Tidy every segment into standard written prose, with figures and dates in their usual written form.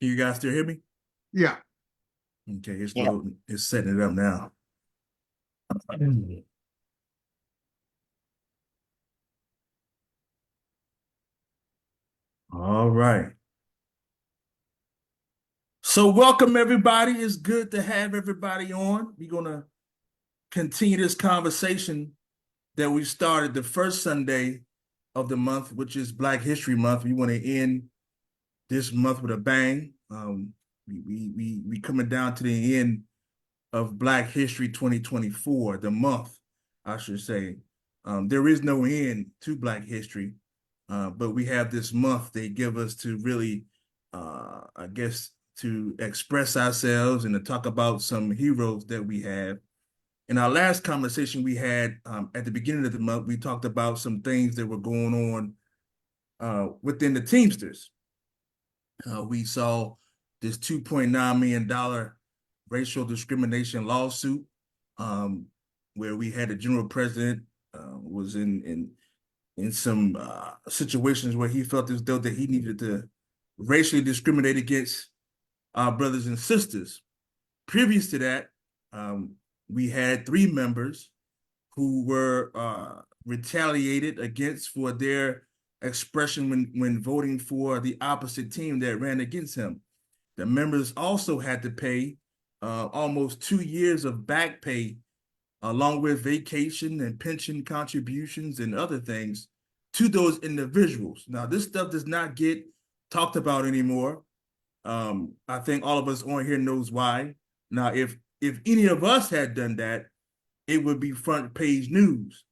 Can you guys still hear me? Yeah. Okay, it's Yeah. loading. It's setting it up now. All right. So welcome everybody. It's good to have everybody on. We're gonna continue this conversation that we started the first Sunday of the month, which is Black History Month. We want to end this month with a bang. We coming down to the end of Black History 2024, the month, I should say. There is no end to Black History, but we have this month they give us to really, I guess, to express ourselves and to talk about some heroes that we have. In our last conversation we had at the beginning of the month, we talked about some things that were going on within the Teamsters. We saw this $2.9 million racial discrimination lawsuit, where we had the general president was in some situations where he felt as though that he needed to racially discriminate against our brothers and sisters. Previous to that, we had three members who were retaliated against for their expression when voting for the opposite team that ran against him. The members also had to pay almost 2 years of back pay, along with vacation and pension contributions and other things to those individuals. Now, this stuff does not get talked about anymore. I think all of us on here knows why. Now, if any of us had done that, it would be front page news.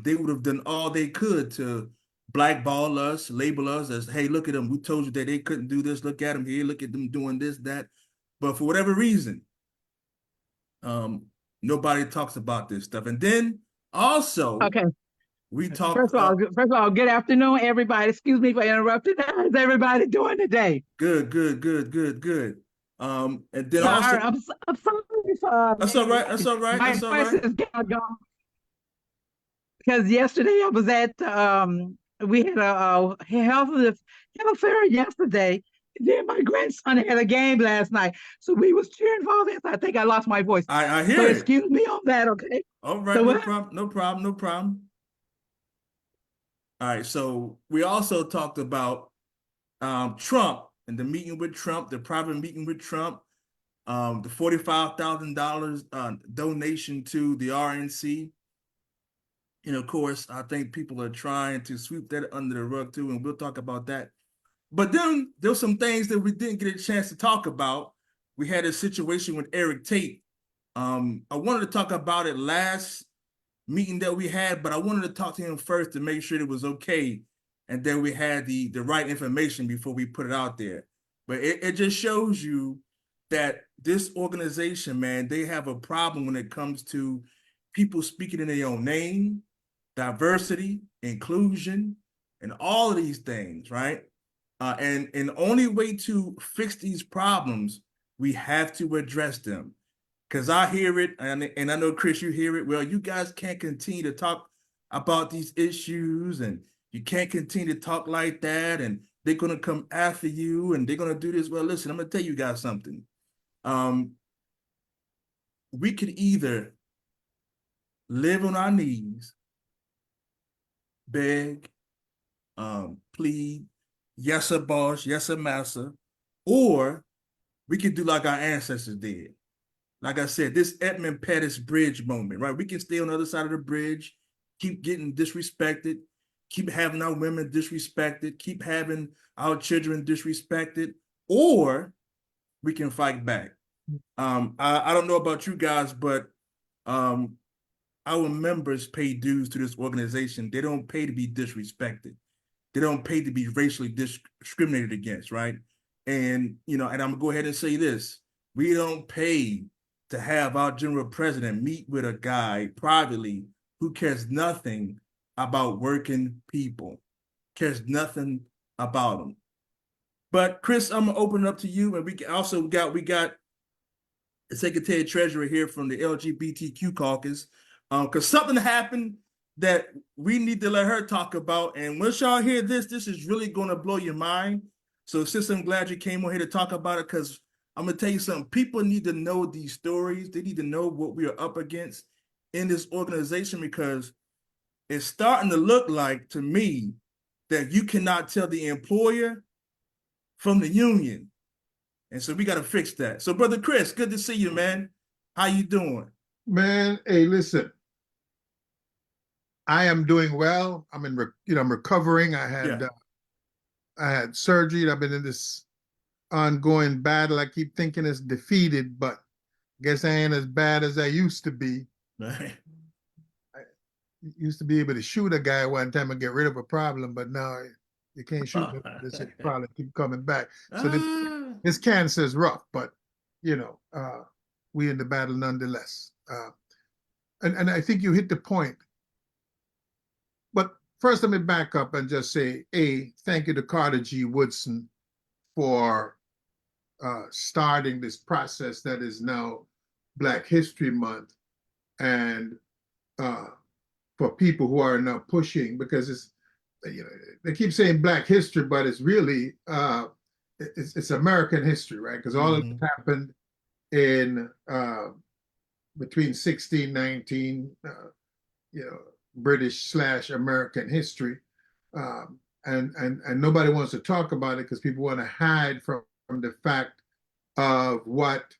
They would have done all they could to blackball us, label us as, hey, look at them. We told you that they couldn't do this. Look at them here. Look at them doing this, that. But for whatever reason, nobody talks about this stuff. And then also, Okay. we talked, First of all, good afternoon, everybody. Excuse me for interrupting. How's everybody doing today? good, good, good, good, good. And then Sorry, also, I'm sorry for that's all right. That's all right. my That's all voice right. is gone because yesterday I was at we had a health fair yesterday. Then my grandson had a game last night, so we was cheering for all this. I think I lost my voice, I so hear it. excuse me on that. Okay. All right, So no what? problem, no problem, no problem. All right, so we also talked about Trump and the meeting with Trump, the private meeting with Trump, the $45,000 donation to the RNC. And of course, I think people are trying to sweep that under the rug too, and we'll talk about that. But then there's some things that we didn't get a chance to talk about. We had a situation with Eric Tate. I wanted to talk about it last meeting that we had, but I wanted to talk to him first to make sure it was okay, and then we had the right information before we put it out there. But it just shows you that this organization, man, they have a problem when it comes to people speaking in their own name, diversity, inclusion, and all of these things, right? And the only way to fix these problems, we have to address them. Because I hear it, and I know, Chris, you hear it. Well, you guys can't continue to talk about these issues, and you can't continue to talk like that, and they're going to come after you, and they're going to do this. Well, listen, I'm going to tell you guys something. We could either live on our knees, beg, plead, yes, sir, boss, yes, sir, master, or we could do like our ancestors did. Like I said, this Edmund Pettus bridge moment, right? We can stay on the other side of the bridge, keep getting disrespected, keep having our women disrespected, keep having our children disrespected, or we can fight back. I don't know about you guys, but um, our members pay dues to this organization. They don't pay to be disrespected. They don't pay to be racially discriminated against, right? And and I'm gonna go ahead and say this: we don't pay to have our general president meet with a guy privately who cares nothing about working people, cares nothing about them. But Chris, I'm gonna open it up to you, and we got the Secretary Treasurer here from the LGBTQ caucus, because something happened that we need to let her talk about. And once y'all hear this, this is really gonna blow your mind. So, sister, I'm glad you came on here to talk about it because I'm gonna tell you something. People need to know these stories. They need to know what we are up against in this organization because it's starting to look like to me that you cannot tell the employer from the union. And so we got to fix that. So, Brother Chris, good to see you, man. How you doing? Man, hey, listen, I am doing well. I'm recovering. Yeah. I had surgery. I've been in this ongoing battle. I keep thinking it's defeated, but I guess I ain't as bad as I used to be. Right. I used to be able to shoot a guy one time and get rid of a problem, but now you can't shoot this problem keep coming back. So this cancer is rough, but we in the battle nonetheless. And I think you hit the point. But first, let me back up and just say, thank you to Carter G. Woodson for starting this process that is now Black History Month, and for people who are now pushing, because it's, they keep saying Black history, but it's really it's American history, right? Because all of it happened in between 1619, British/American history, and nobody wants to talk about it because people want to hide from the fact of what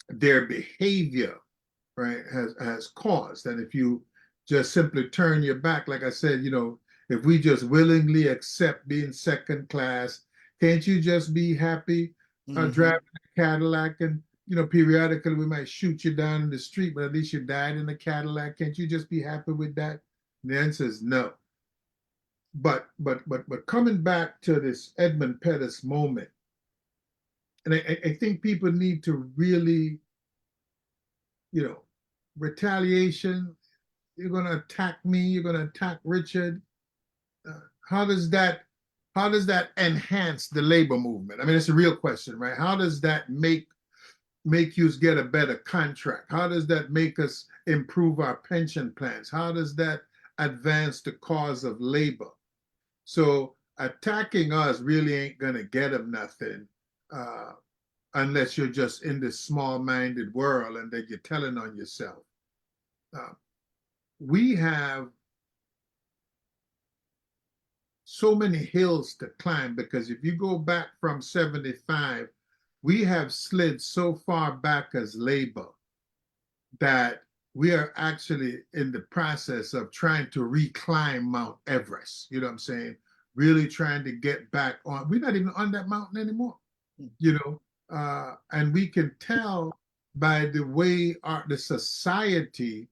their behavior, right, has caused. And if you just simply turn your back, like I said, if we just willingly accept being second class, can't you just be happy driving a Cadillac? And periodically we might shoot you down in the street, but at least you died in a Cadillac. Can't you just be happy with that? And the answer is no. But coming back to this Edmund Pettus moment, and I think people need to really, retaliation. You're going to attack me. You're going to attack Richard. How does that enhance the labor movement? I mean, it's a real question, right? How does that make you get a better contract? How does that make us improve our pension plans? How does that advance the cause of labor? So attacking us really ain't going to get them nothing unless you're just in this small-minded world and that you're telling on yourself. We have so many hills to climb, because if you go back from 75, we have slid so far back as labor that we are actually in the process of trying to reclimb Mount Everest. You know what I'm saying? Really trying to get back on. We're not even on that mountain anymore, and we can tell by the way the society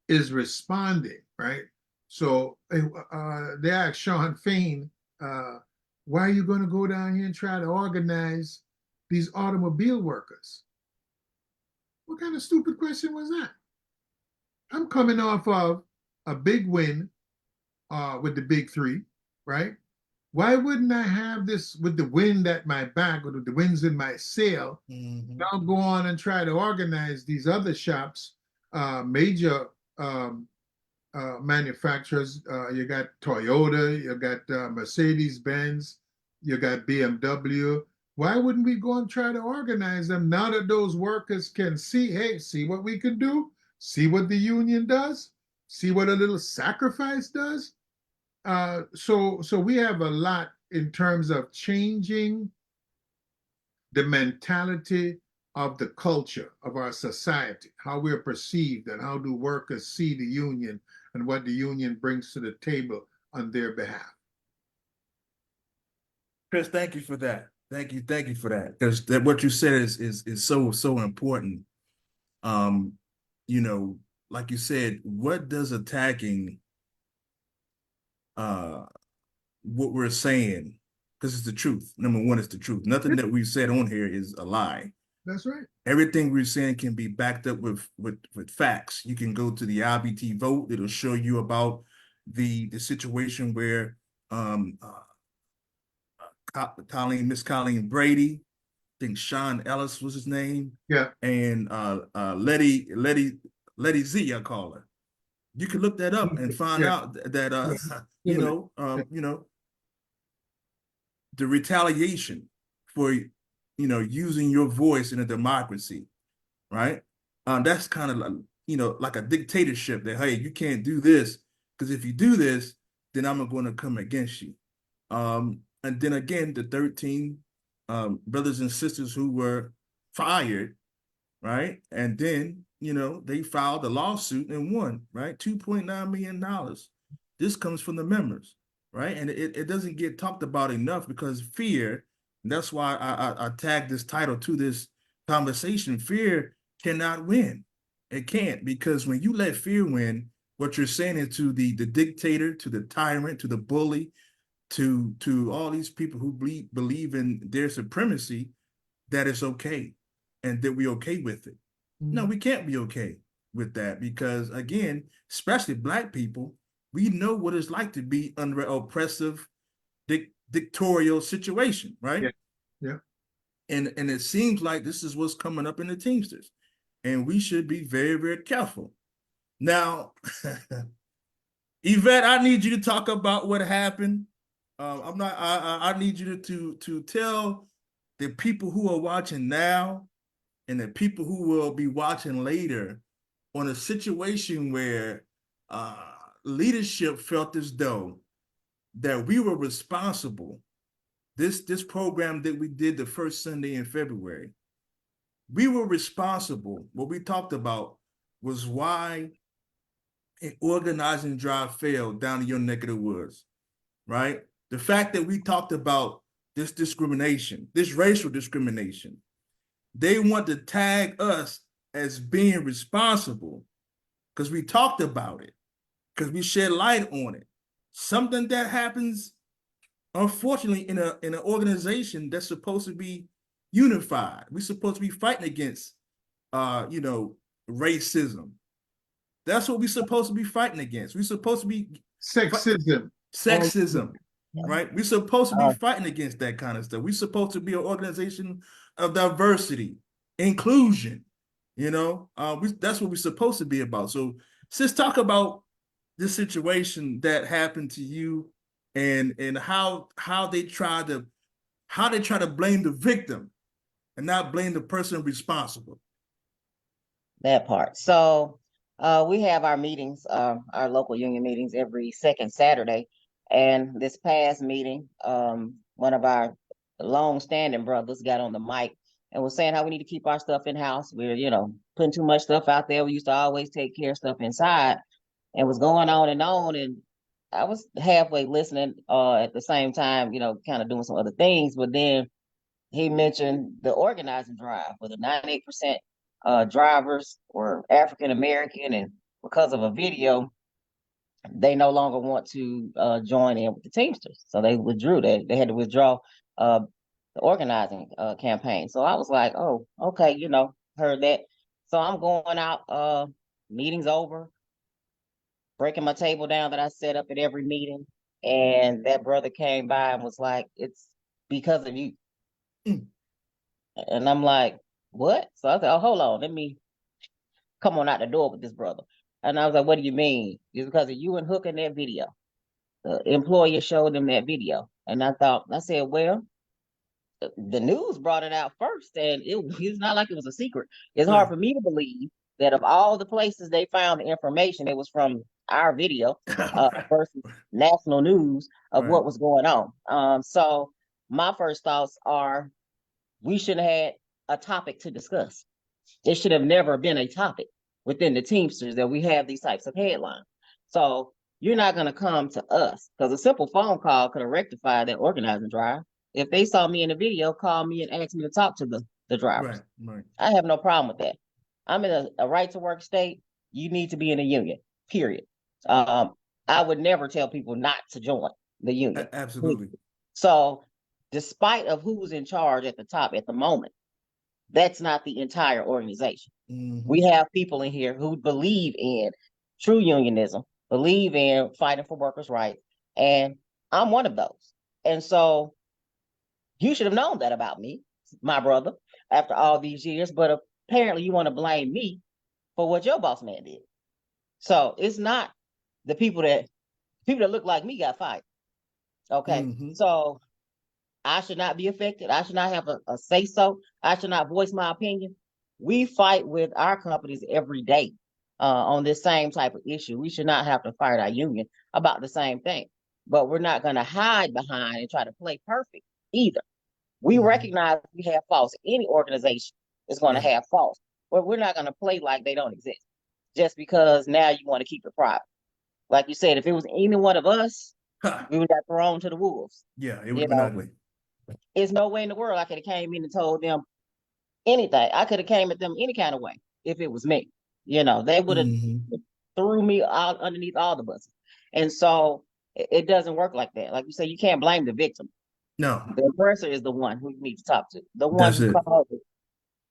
is responding, right? So they asked Sean Fain, why are you going to go down here and try to organize these automobile workers? What kind of stupid question was that? I'm coming off of a big win with the big three, right? Why wouldn't I have this with the wind at my back or with the winds in my sail? I'll go on and try to organize these other shops, major manufacturers. You got Toyota, you got Mercedes-Benz, you got BMW. Why wouldn't we go and try to organize them now that those workers can see what we can do, see what the union does, see what a little sacrifice does? So we have a lot in terms of changing the mentality of the culture of our society, how we're perceived, and how do workers see the union and what the union brings to the table on their behalf. Chris, thank you for that. Thank you for that. Because what you said is so important. Like you said, what does attacking what we're saying, because it's the truth. Number one, it's the truth. Nothing that we've said on here is a lie. That's right. Everything we're saying can be backed up with facts. You can go to the IBT vote. It'll show you about the situation where Miss Colleen Brady, I think Sean Ellis was his name. Yeah. And Letty Z, I call her. You can look that up and find out that the retaliation for, using your voice in a democracy, right? That's kind of like, like a dictatorship that, hey, you can't do this, because if you do this, then I'm going to come against you. And then again, the 13 brothers and sisters who were fired, right? And then, they filed a lawsuit and won, right? $2.9 million. This comes from the members, right? And it doesn't get talked about enough, because fear, and that's why I tagged this title to this conversation, fear cannot win. It can't, because when you let fear win, what you're saying is to the dictator, to the tyrant, to the bully, to all these people who believe in their supremacy, that it's okay and that we're okay with it. No, we can't be okay with that, because again, especially Black people, we know what it's like to be under an oppressive, dictatorial situation, right? Yeah. Yeah. And it seems like this is what's coming up in the Teamsters, and we should be very, very careful. Now, Yvette, I need you to talk about what happened. I need you to tell the people who are watching now and the people who will be watching later on a situation where leadership felt as though that we were responsible. This program that we did the first Sunday in February, we were responsible. What we talked about was why an organizing drive failed down in your neck of the woods, right? The fact that we talked about this discrimination, this racial discrimination, they want to tag us as being responsible because we talked about it, because we shed light on it. Something that happens, unfortunately, in an organization that's supposed to be unified. We're supposed to be fighting against, racism. That's what we're supposed to be fighting against. We're supposed to be Sexism. Sexism, right? We're supposed to be fighting against that kind of stuff. We're supposed to be an organization of diversity, inclusion. That's what we're supposed to be about. So, sis, talk about this situation that happened to you, and how they try to blame the victim and not blame the person responsible. That part. So we have our meetings, our local union meetings every second Saturday. And this past meeting, one of our long-standing brothers got on the mic and was saying how we need to keep our stuff in-house. We're, putting too much stuff out there. We used to always take care of stuff inside, and was going on. And I was halfway listening at the same time, kind of doing some other things. But then he mentioned the organizing drive, where the 98% drivers were African American, and because of a video, they no longer want to join in with the Teamsters. So they withdrew. They had to withdraw the organizing campaign. So I was like, oh, okay, heard that. So I'm going out, meetings over, breaking my table down that I set up at every meeting. And that brother came by and was like, it's because of you. And I'm like, what? So I said, oh, hold on, let me come on out the door with this brother. And I was like, what do you mean? It's because of you and Hook in that video. The employer showed them that video. And I said, well, the news brought it out first, and it's not like it was a secret. It's hard for me to believe that of all the places they found the information, it was from our video versus national news of what was going on. So my first thoughts are, we should have had a topic to discuss. It should have never been a topic within the Teamsters that we have these types of headlines. So you're not going to come to us, because a simple phone call could have rectified that organizing drive. If they saw me in the video, call me and ask me to talk to the drivers. Right. I have no problem with that. I'm in a right to work state. You need to be in a union, period. I would never tell people not to join the union. Absolutely. So despite of who's in charge at the top at the moment, that's not the entire organization. Mm-hmm. We have people in here who believe in true unionism, believe in fighting for workers' rights, and I'm one of those. And so you should have known that about me, my brother, after all these years, but apparently you want to blame me for what your boss man did. So it's not the people that look like me got fired. Okay. Mm-hmm. So I should not be affected. I should not have a say so. I should not voice my opinion. We fight with our companies every day on this same type of issue. We should not have to fight our union about the same thing. But we're not going to hide behind and try to play perfect either. We recognize we have faults. Any organization is going to have faults. But we're not going to play like they don't exist just because now you want to keep it private. Like you said, if it was any one of us, we would have thrown to the wolves. Yeah, it would have been ugly. There's no way in the world I could have came in and told them anything. I could have came at them any kind of way if it was me. They would have threw me out underneath all the buses. And so it doesn't work like that. Like you say, you can't blame the victim. No. The aggressor is the one who you need to talk to. The one who caused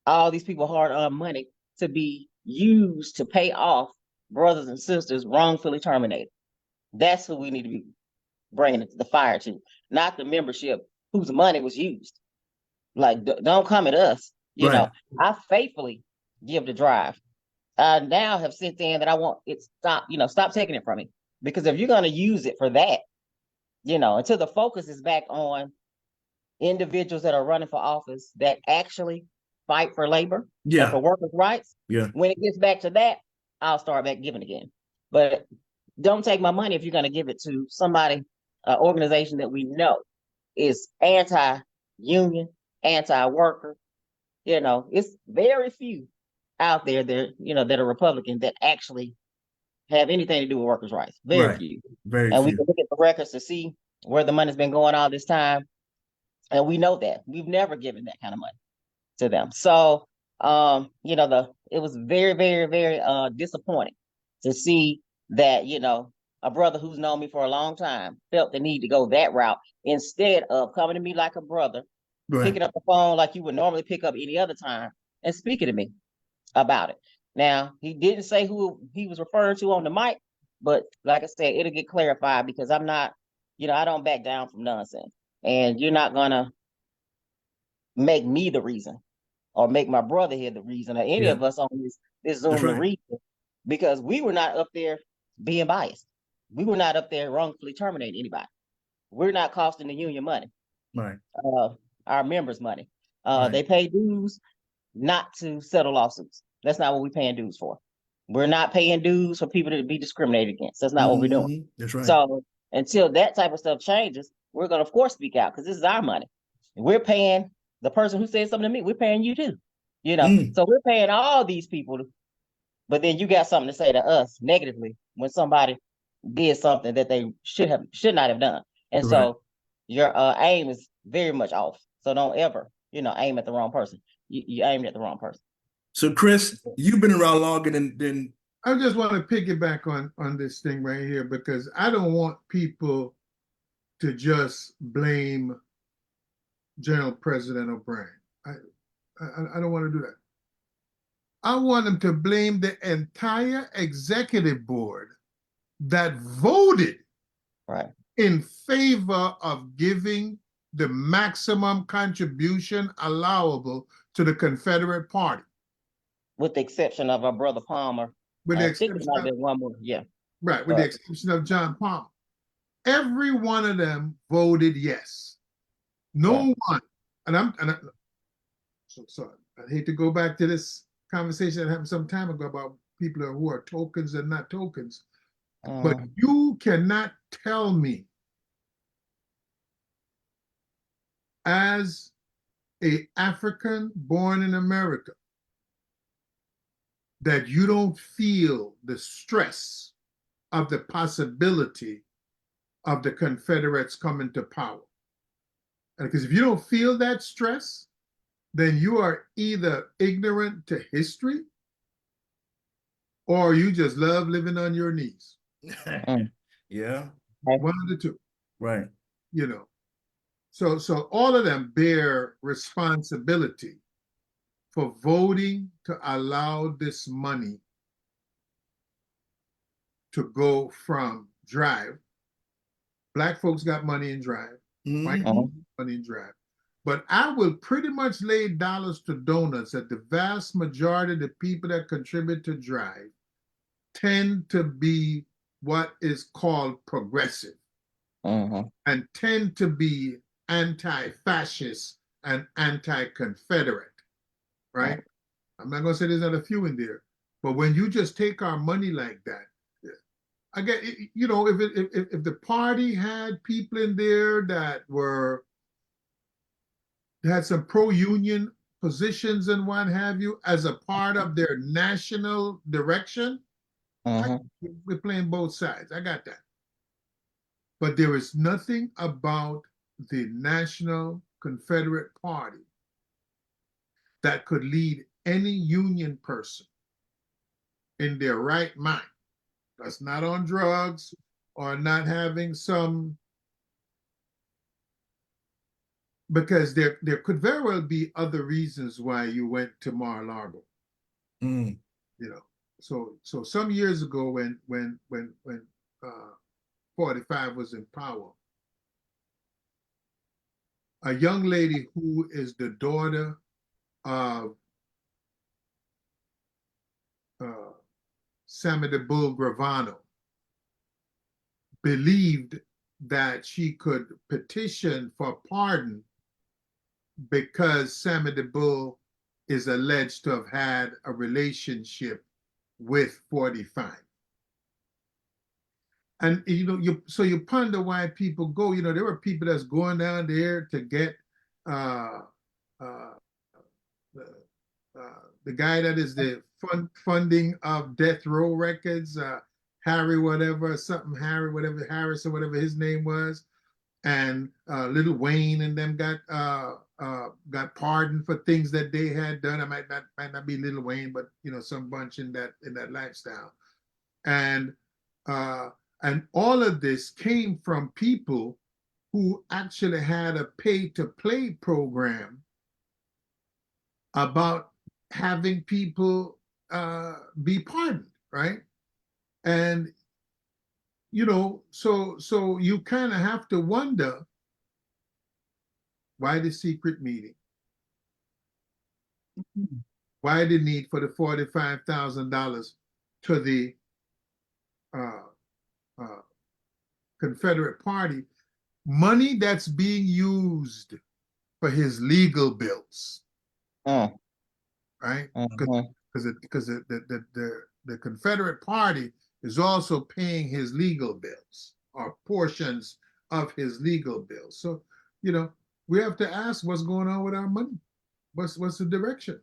all these people hard-earned money to be used to pay off brothers and sisters wrongfully terminated. That's who we need to be bringing the fire to, not the membership whose money was used. Like, don't come at us. I faithfully give the drive. I now have sent in that I want it stop taking it from me. Because if you're going to use it for that, until the focus is back on individuals that are running for office that actually fight for labor and for workers' rights. When it gets back to that, I'll start back giving again. But don't take my money if you're going to give it to somebody, an organization that we know is anti-union, anti-worker. It's very few out there that are Republican that actually have anything to do with workers' rights. Very few. Very and few. We can look at the records to see where the money's been going all this time. And we know that. We've never given that kind of money to them. So, it was very, very, very disappointing to see that, a brother who's known me for a long time felt the need to go that route instead of coming to me like a brother, picking up the phone like you would normally pick up any other time and speaking to me about it. Now, he didn't say who he was referring to on the mic, but like I said, it'll get clarified because I'm not, I don't back down from nonsense. And you're not going to make me the reason or make my brother here the reason or any of us on this Zoom the reason, because we were not up there being biased. We were not up there wrongfully terminating anybody. We're not costing the union money. Right. Our members' money. They pay dues not to settle lawsuits. That's not what we're paying dues for. We're not paying dues for people to be discriminated against. That's not what we're doing. That's right. So until that type of stuff changes, we're going to, of course, speak out because this is our money. We're paying the person who said something to me. We're paying you too. So we're paying all these people. But then you got something to say to us negatively when somebody did something that they should not have done. And so your aim is very much off. So don't ever, aim at the wrong person. You aimed at the wrong person. So Chris, you've been around longer than I just want to piggyback on this thing right here because I don't want people to just blame General President O'Brien. I don't want to do that. I want them to blame the entire executive board that voted in favor of giving the maximum contribution allowable to the Confederate Party. With the exception of our brother Palmer. With the exception of one more, Right, with the exception of John Palmer. Every one of them voted yes. No one, so I hate to go back to this conversation that happened some time ago about people who are tokens and not tokens, but you cannot tell me as an African born in America that you don't feel the stress of the possibility of the Confederates coming to power. Because if you don't feel that stress, then you are either ignorant to history or you just love living on your knees. Yeah. One of the two. Right. So all of them bear responsibility for voting to allow this money to go from Drive. Black folks got money in Drive. White folks got money in Drive. But I will pretty much lay dollars to donuts that the vast majority of the people that contribute to Drive tend to be what is called progressive and tend to be anti-fascist and anti-Confederate, right? I'm not going to say there's not a few in there, but when you just take our money like that, I get, you know, if the party had people in there that had some pro-union positions and what have you as a part of their national direction, we're playing both sides. I got that. But there is nothing about the National Confederate Party that could lead any union person in their right mind, that's not on drugs or not having some, because there could very well be other reasons why you went to Mar-a-Lago. Mm. You know, so some years ago when 45 was in power, a young lady who is the daughter of Sammy the Bull Gravano believed that she could petition for pardon because Sammy the Bull is alleged to have had a relationship with 45. And you know, you ponder why people go. You know, there were people that's going down there to get the guy that is the funding of Death Row Records, Harry whatever, something Harry whatever, Harris or whatever his name was, and Little Wayne and them got pardoned for things that they had done. It might not be Little Wayne, but you know, some bunch in that lifestyle, and all of this came from people who actually had a pay-to-play program about having people be pardoned, right? And you know, so you kind of have to wonder why the secret meeting, why the need for the $45,000 to the Confederate Party, money that's being used for his legal bills, right? Because the Confederate Party is also paying his legal bills or portions of his legal bills. So, you know, we have to ask what's going on with our money. What's the direction?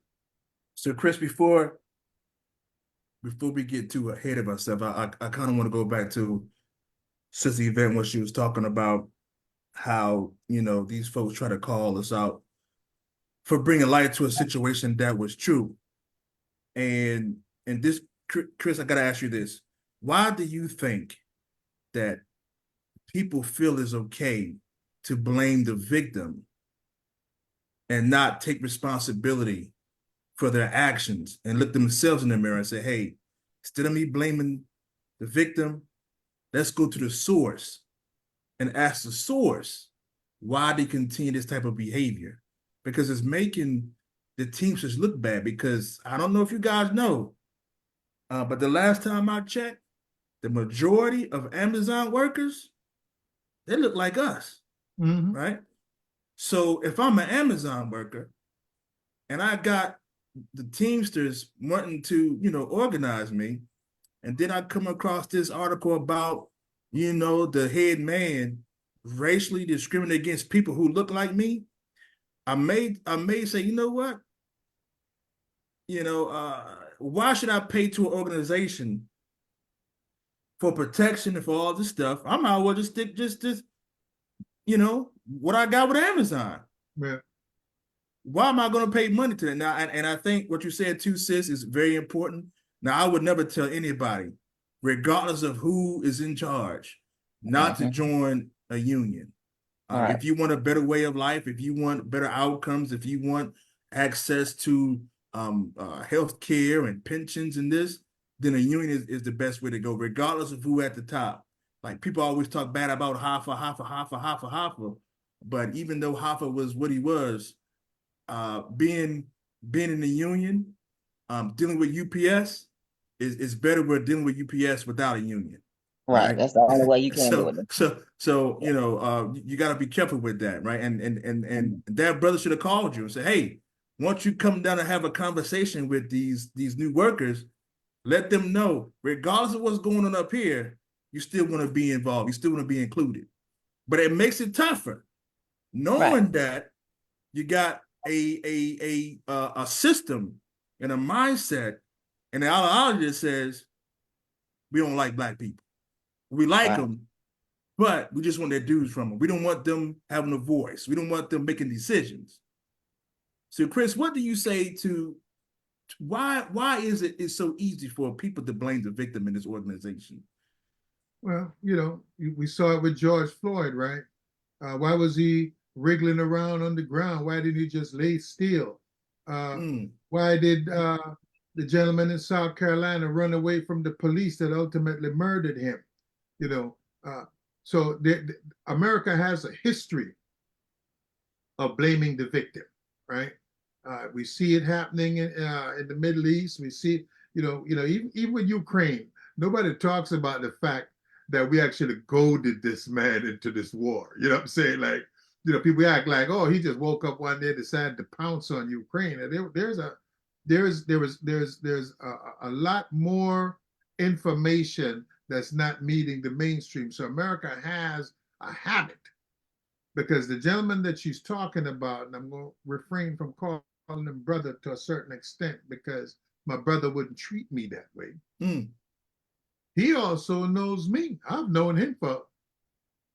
So, Chris, before we get too ahead of ourselves, I kind of want to go back to Sissy event when she was talking about how, you know, these folks try to call us out for bringing light to a situation that was true. And this, Chris, I got to ask you this. Why do you think that people feel it's okay to blame the victim and not take responsibility for their actions and look themselves in the mirror and say, hey, instead of me blaming the victim, let's go to the source and ask the source why they continue this type of behavior? Because it's making the Teamsters look bad. Because I don't know if you guys know, but the last time I checked, the majority of Amazon workers, they look like us, right? So if I'm an Amazon worker and I got the Teamsters wanting to, you know, organize me, and then I come across this article about, you know, the head man racially discriminating against people who look like me, I may say, you know what? You know, why should I pay to an organization for protection and for all this stuff? I might as well just stick just you know, what I got with Amazon. Yeah. Why am I going to pay money to that now? And I think what you said too, sis, is very important. Now, I would never tell anybody, regardless of who is in charge, not to join a union. If you want a better way of life, if you want better outcomes, if you want access to health care and pensions and this, then a union is the best way to go, regardless of who at the top. Like, people always talk bad about Hoffa, but even though Hoffa was what he was, being in the union, dealing with UPS is better than dealing with UPS without a union. Right. That's the only way you can do So, it. so you got to be careful with that, right? And that brother should have called you and said, "Hey, once you come down and have a conversation with these new workers, let them know, regardless of what's going on up here, you still want to be involved. You still want to be included." But it makes it tougher, knowing that you got a system and a mindset and an ideology that says we don't like black people. We like them, but we just want their dues from them. We don't want them having a voice. We don't want them making decisions. So, Chris, what do you say to why is it's so easy for people to blame the victim in this organization? Well, we saw it with George Floyd, right? Why was he wriggling around on the ground? Why didn't he just lay still? Why did the gentleman in South Carolina run away from the police that ultimately murdered him? So America has a history of blaming the victim, right? We see it happening in the Middle East. We see, even with Ukraine, nobody talks about the fact that we actually goaded this man into this war. You know what I'm saying? Like, people act like, oh, he just woke up one day, decided to pounce on Ukraine. And there's a lot more information that's not meeting the mainstream. So America has a habit, because the gentleman that she's talking about, and I'm going to refrain from calling him brother to a certain extent because my brother wouldn't treat me that way. He also knows me. I've known him for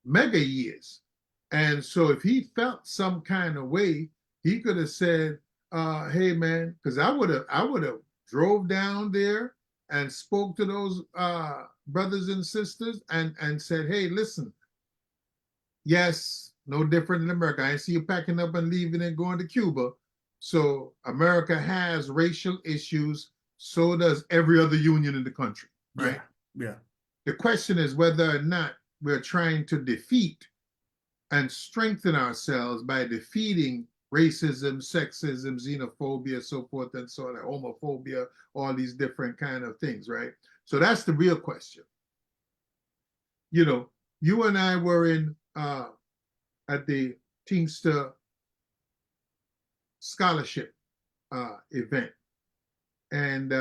mega years. And so if he felt some kind of way, he could have said, hey man, because I would have drove down there and spoke to those brothers and sisters and said, hey, listen, yes, no different in America. I see you packing up and leaving and going to Cuba. So America has racial issues. So does every other union in the country, right? Yeah. The question is whether or not we're trying to defeat and strengthen ourselves by defeating racism, sexism, xenophobia, so forth and so on, homophobia, all these different kind of things, right? So that's the real question. You and I were in at the Teamster Scholarship event, and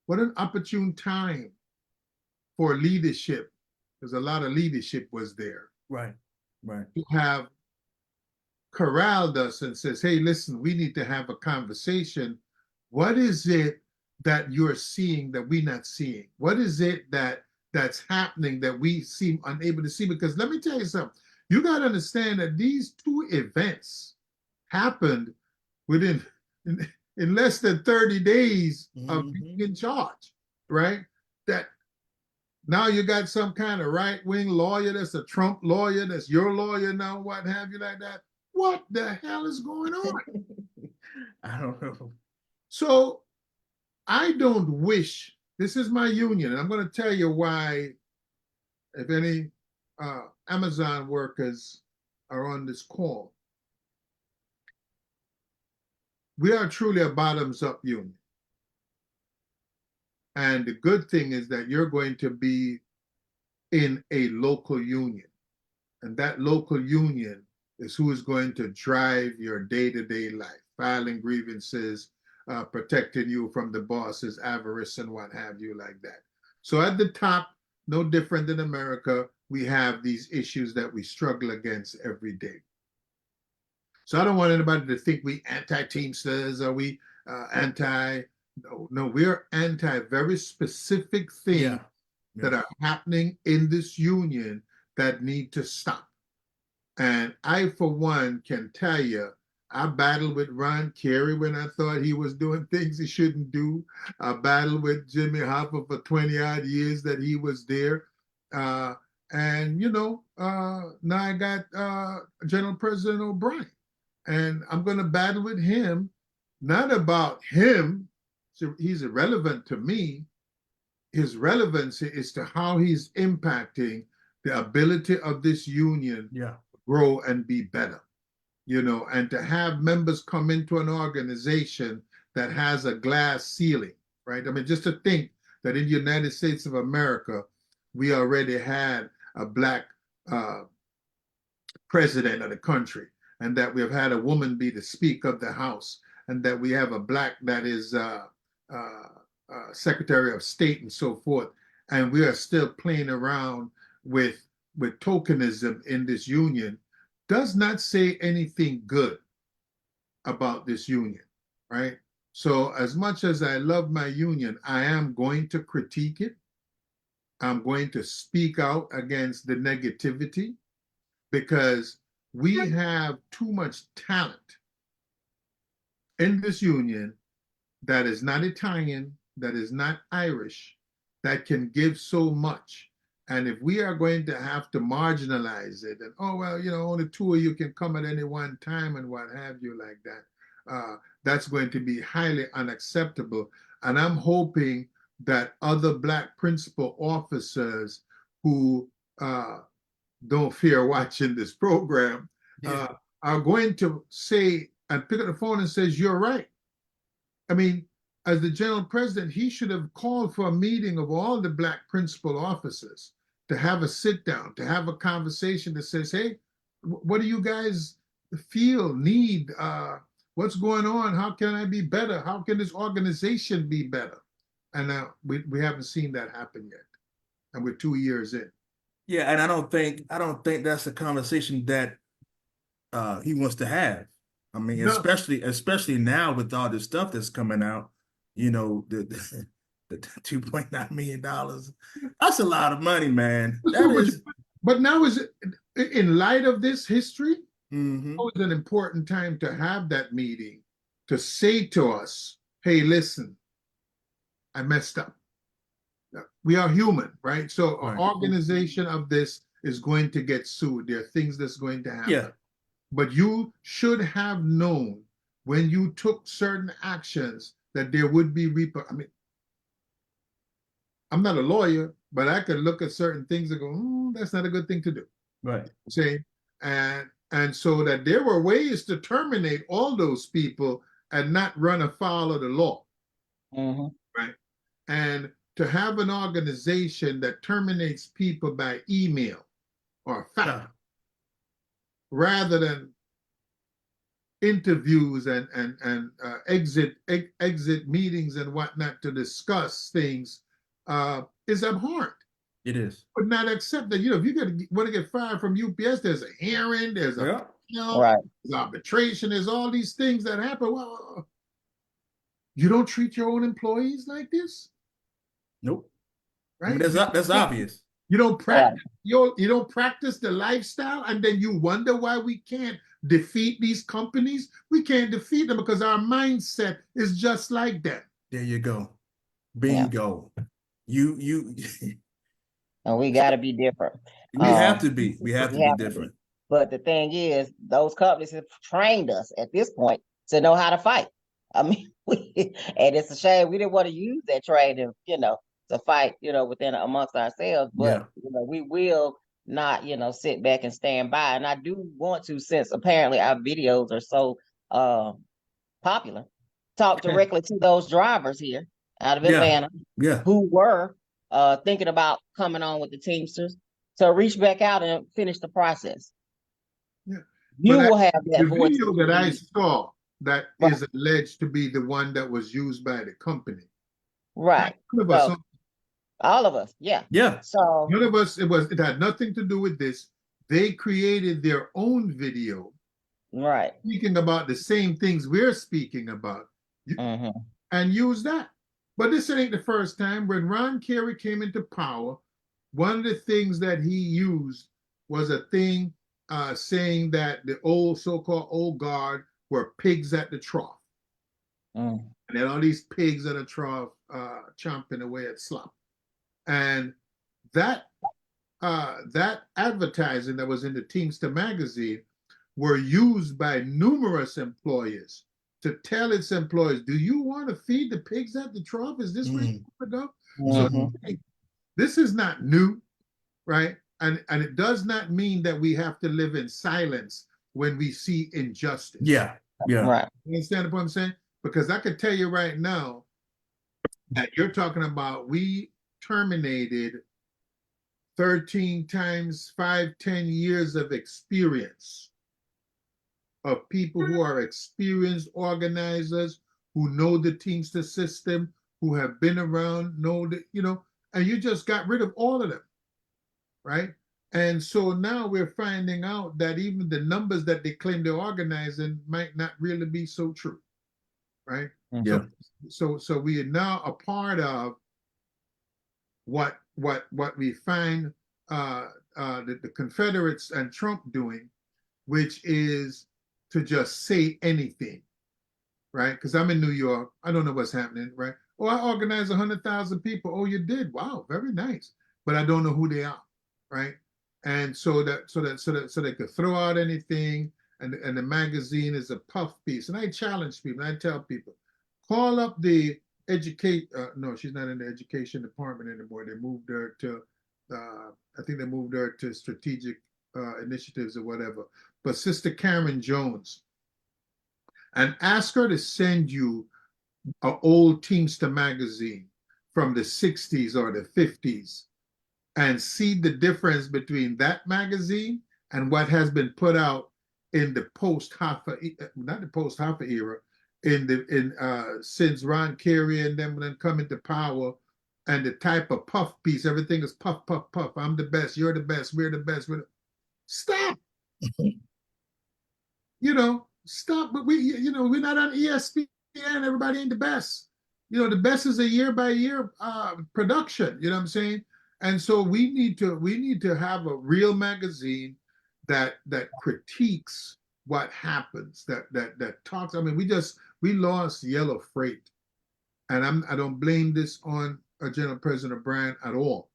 what an opportune time for leadership, because a lot of leadership was there. Right. To have corralled us and says, hey, listen, we need to have a conversation. What is it that you're seeing that we're not seeing? What is it that's happening that we seem unable to see? Because let me tell you something. You got to understand that these two events happened in less than 30 days of being in charge, right? That now you got some kind of right-wing lawyer that's a Trump lawyer, that's your lawyer now, what have you like that. What the hell is going on? I don't know. So I don't wish, this is my union, and I'm going to tell you why, if any Amazon workers are on this call. We are truly a bottoms-up union. And the good thing is that you're going to be in a local union. And that local union is who is going to drive your day-to-day life, filing grievances, protecting you from the boss's avarice and what have you like that. So at the top, no different than America, we have these issues that we struggle against every day. So I don't want anybody to think we anti-Teamsters or we no, we're anti very specific things that are happening in this union that need to stop. And I, for one, can tell you, I battled with Ron Carey when I thought he was doing things he shouldn't do. I battled with Jimmy Hoffa for 20-odd years that he was there. And, now I got General President O'Brien. And I'm going to battle with him, not about him. So he's irrelevant to me. His relevance is to how he's impacting the ability of this union to grow and be better, and to have members come into an organization that has a glass ceiling, right? I mean, just to think that in the United States of America, we already had a black president of the country, and that we have had a woman be the Speaker of the House, and that we have a black that is Secretary of State and so forth, and we are still playing around with tokenism in this union, does not say anything good about this union, right? So as much as I love my union, I am going to critique it. I'm going to speak out against the negativity, because we have too much talent in this union that is not Italian, that is not Irish, that can give so much. And if we are going to have to marginalize it, and oh, well, you know, only two of you can come at any one time and what have you like that, that's going to be highly unacceptable. And I'm hoping that other black principal officers who don't fear watching this program are going to say and pick up the phone and says, you're right. I mean, as the general president, he should have called for a meeting of all the black principal officers to have a sit down, to have a conversation that says, hey, what do you guys feel, need? What's going on? How can I be better? How can this organization be better? And we haven't seen that happen yet. And we're 2 years in. Yeah, and I don't think that's a conversation that he wants to have. I mean, No. especially now with all this stuff that's coming out, you know, the $2.9 million. That's a lot of money, man. That is. But now, is it in light of this history? Mm-hmm. Now is an important time to have that meeting to say to us, "Hey, listen, I messed up. We are human, right? So Right. an organization of this is going to get sued. There are things that's going to happen. Yeah. But you should have known when you took certain actions that there would be I mean, I'm not a lawyer, but I could look at certain things and go, that's not a good thing to do. Right. See, and so that there were ways to terminate all those people and not run afoul of the law, right? And to have an organization that terminates people by email or fax, rather than interviews and exit meetings and whatnot to discuss things, is abhorrent. It is. Would not accept that. You know, if you want to get fired from UPS, there's a hearing, there's a Right. there's arbitration, there's all these things that happen. Well, you don't treat your own employees like this, Nope. right? I mean, that's obvious. You don't practice. You don't practice the lifestyle, and then you wonder why we can't defeat these companies. We can't defeat them because our mindset is just like that. There you go. Bingo. You And we got to be different. we have to be. We have to be different. But the thing is, those companies have trained us at this point to know how to fight. I mean, and it's a shame we didn't want to use that training, you know, to fight, you know, within amongst ourselves. But you know, we will not, you know, sit back and stand by. And I do want to, since apparently our videos are so popular, talk directly to those drivers here out of Atlanta who were thinking about coming on with the Teamsters, to reach back out and finish the process. You will have that the voice. video that I saw that is alleged to be the one that was used by the company. Right. So, all of us, yeah. So none of us, it had nothing to do with this. They created their own video, right, speaking about the same things we're speaking about, and use that. But this ain't the first time. When Ron Kerry came into power, one of the things that he used was a thing saying that the old so-called old guard were pigs at the trough. And then all these pigs at the trough chomping away at slop. And that advertising that was in the Teamster magazine were used by numerous employers to tell its employees, do you want to feed the pigs at the trough? Is this where you want to go? So this is not new, right? And it does not mean that we have to live in silence when we see injustice. Right. You understand what I'm saying? Because I can tell you right now that you're talking about we terminated 13 times 5, 10 years of experience of people who are experienced organizers, who know the Teamster system, who have been around, know that, and you just got rid of all of them, right? And so now we're finding out that even the numbers that they claim they're organizing might not really be so true, right? Yeah. So we are now a part of what we find the Confederates and Trump doing, which is to just say anything, right? Because I'm in New York, I don't know what's happening, right? Oh, I organized 100,000 people. Oh, you did? Wow, very nice. But I don't know who they are, right? And so they could throw out anything, and the magazine is a puff piece. And I challenge people, and I tell people, call up the no, she's not in the education department anymore. They moved her to I think they moved her to strategic initiatives or whatever. But Sister Karen Jones, and ask her to send you an old Teamster magazine from the 60s or the 50s and see the difference between that magazine and what has been put out in the not the post-Hoffa era, since Ron Kerry and them then come into power, and the type of puff piece, everything is puff, puff, puff. I'm the best, you're the best, we're the best. Stop. Stop. But we're not on ESPN. Everybody ain't the best. The best is a year by year production. You know what I'm saying? And so we need to have a real magazine that critiques what happens, that talks. I mean, we lost Yellow Freight, and I don't blame this on General President Bryan at all,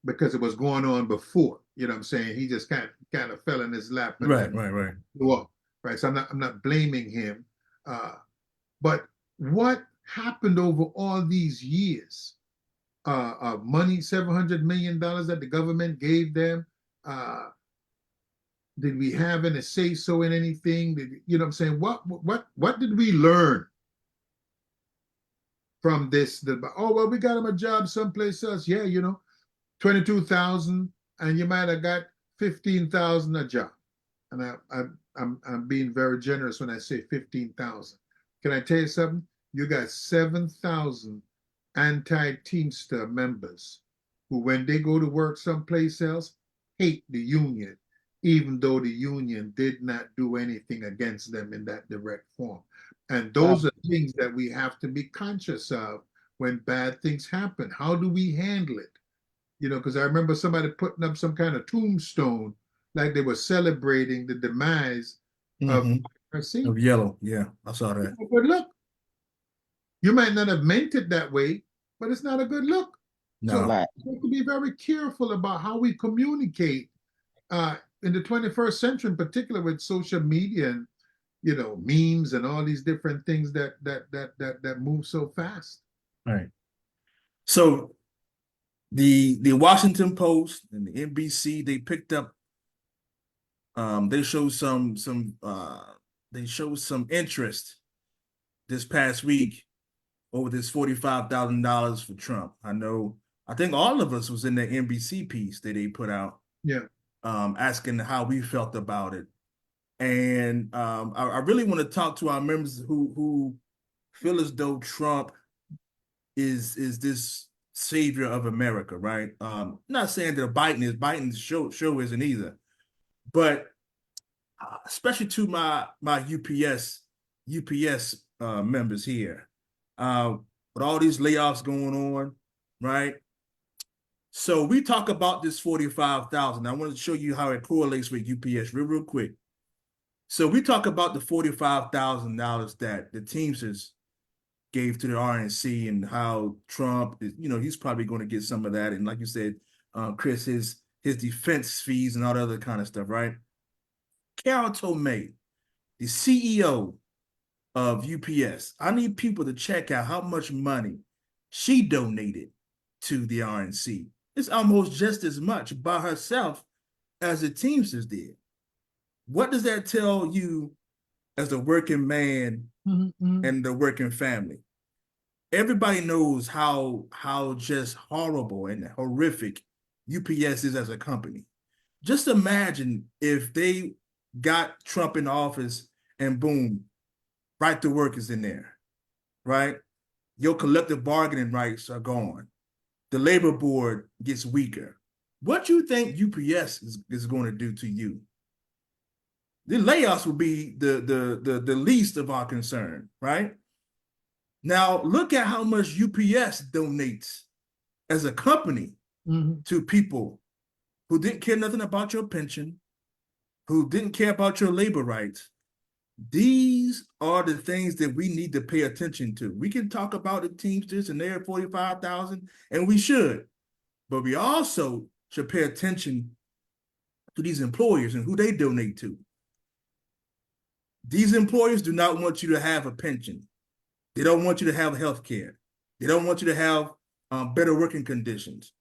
because it was going on before. You know what I'm saying? He just kind of fell in his lap and Right. blew up. Right. So I'm not blaming him. But what happened over all these years of money, $700 million that the government gave them? Did we have any say so in anything? You know what I'm saying? What did we learn from this? Oh, well, we got him a job someplace else. Yeah, 22,000, and you might have got 15,000 a job. And I'm being very generous when I say 15,000. Can I tell you something? You got 7,000 anti-Teamster members who, when they go to work someplace else, hate the union, even though the union did not do anything against them in that direct form. And those are things that we have to be conscious of when bad things happen. How do we handle it? Because I remember somebody putting up some kind of tombstone, like they were celebrating the demise of Yellow. Yeah, I saw that. But look, you might not have meant it that way, but it's not a good look. No. So we have to be very careful about how we communicate in the 21st century, in particular with social media and memes and all these different things that move so fast. Right. So the Washington Post and the NBC, they picked up. They showed some interest this past week over this $45,000 for Trump. I think all of us was in the NBC piece that they put out. Yeah. Asking how we felt about it. And I really want to talk to our members who feel as though Trump is this savior of America, right? Not saying that Biden's show isn't either, but especially to my UPS members here, with all these layoffs going on, right? So we talk about this 45,000. I want to show you how it correlates with UPS real quick. So we talk about the $45,000 that the Teamsters gave to the RNC, and how Trump is, he's probably going to get some of that. And like you said, Chris, his defense fees and all the other kind of stuff, right? Carol Tomei, the CEO of UPS, I need people to check out how much money she donated to the RNC. It's almost just as much by herself as the Teamsters did. What does that tell you as a working man and the working family? everybody knows how just horrible and horrific UPS is as a company. Just imagine if they got Trump in office and boom, right to work is in there, right? Your collective bargaining rights are gone. The labor board gets weaker. What you think UPS is going to do to you? The layoffs will be the least of our concern, right? Now look at how much UPS donates as a company to people who didn't care nothing about your pension, who didn't care about your labor rights. These are the things that we need to pay attention to. We can talk about the Teamsters and their 45,000, and we should, but we also should pay attention to these employers and who they donate to. These employers do not want you to have a pension. They don't want you to have health care. They don't want you to have better working conditions.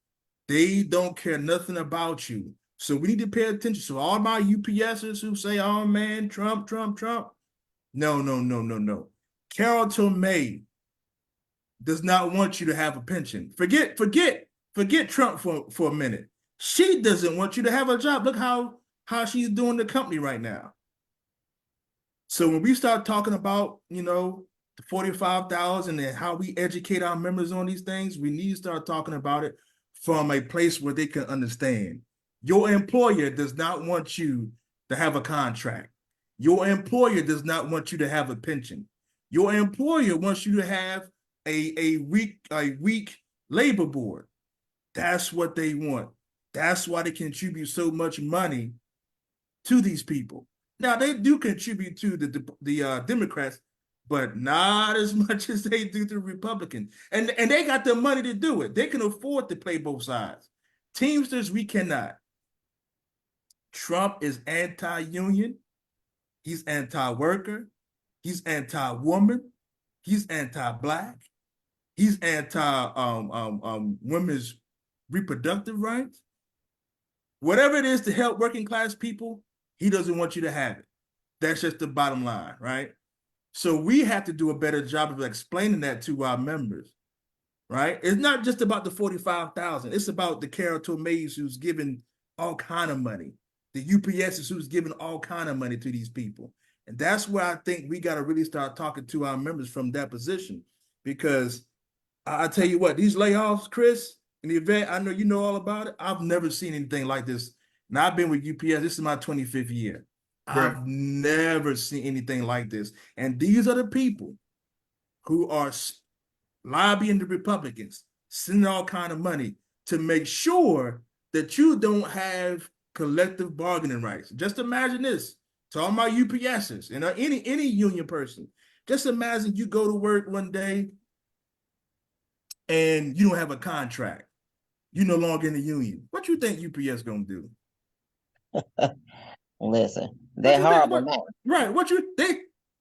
They don't care nothing about you. So we need to pay attention. So all my UPSers who say, oh man, Trump, Trump, Trump. No. Carol Tomei does not want you to have a pension. Forget Trump for a minute. She doesn't want you to have a job. Look how she's doing the company right now. So when we start talking about, the 45,000 and how we educate our members on these things, we need to start talking about it from a place where they can understand. Your employer does not want you to have a contract. Your employer does not want you to have a pension. Your employer wants you to have a weak labor board. That's what they want. That's why they contribute so much money to these people. Now, they do contribute to the Democrats, but not as much as they do to Republicans. And they got the money to do it. They can afford to play both sides. Teamsters, we cannot. Trump is anti-union. He's anti-worker. He's anti-woman. He's anti-Black. He's anti-women's reproductive rights. Whatever it is to help working class people, he doesn't want you to have it. That's just the bottom line, right? So we have to do a better job of explaining that to our members, right? It's not just about the 45,000. It's about the Carol Tomeys who's giving all kind of money, the UPSs who's giving all kind of money to these people. And that's where I think we got to really start talking to our members from that position, because I tell you what, these layoffs, Chris, in the event, I know you know all about it. I've never seen anything like this. And I've been with UPS. This is my 25th year. Right. I've never seen anything like this. And these are the people who are lobbying the Republicans, sending all kind of money to make sure that you don't have collective bargaining rights. Just imagine this. To all my UPSers and any union person, just imagine you go to work one day and you don't have a contract. You're no longer in the union. What you think UPS gonna do? Listen, they're horrible now. Right.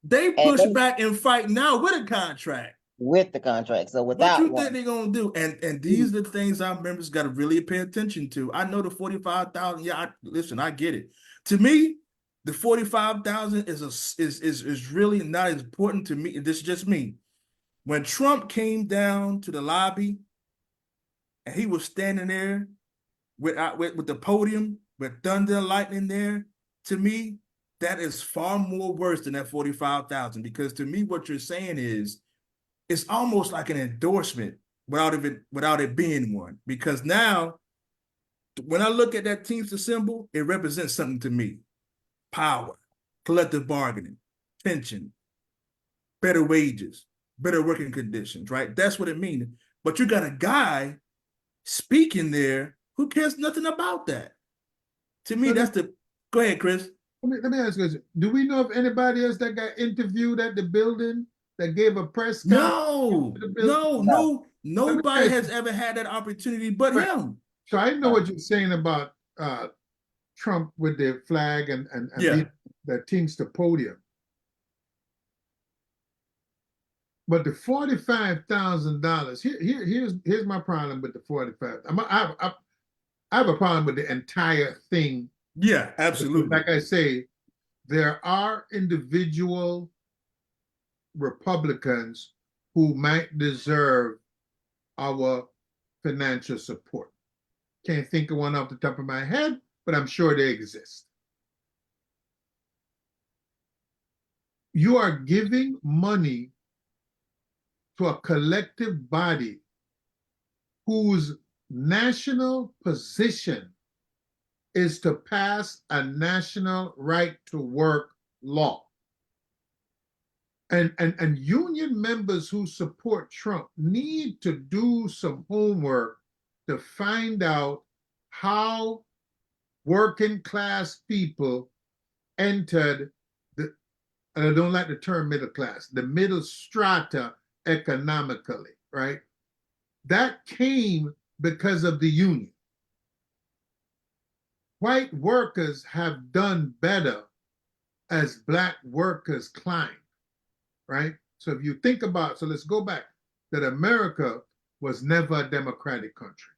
They push back and fight now with a contract. With the contract. So without what you think they're gonna do? And these are the things our members got to really pay attention to. I know the 45,000. Yeah, listen, I get it. To me, the 45,000 is really not as important to me. This is just me. When Trump came down to the lobby and he was standing there with the podium with thunder and lightning there, to me, that is far more worse than that 45,000. Because to me, what you're saying is, it's almost like an endorsement without it being one. Because now, when I look at that Teamster symbol, it represents something to me. Power, collective bargaining, pension, better wages, better working conditions, right? That's what it means. But you got a guy speaking there who cares nothing about that. To me, that's the... Go ahead, Chris. Let me ask you this. Do we know of anybody else that got interviewed at the building that gave a press conference? No. Nobody has ever had that opportunity but him. So I know what you're saying about Trump with the flag and the Teamster podium. But the $45,000, here's my problem with the 45. I have a problem with the entire thing. Yeah, absolutely. Like I say, there are individual Republicans who might deserve our financial support. Can't think of one off the top of my head, but I'm sure they exist. You are giving money to a collective body whose national position is to pass a national right to work law. And union members who support Trump need to do some homework to find out how working class people entered the, and I don't like the term middle class, the middle strata economically, right? That came because of the union. White workers have done better as Black workers climb, right? So if you think about, so let's go back, that America was never a democratic country.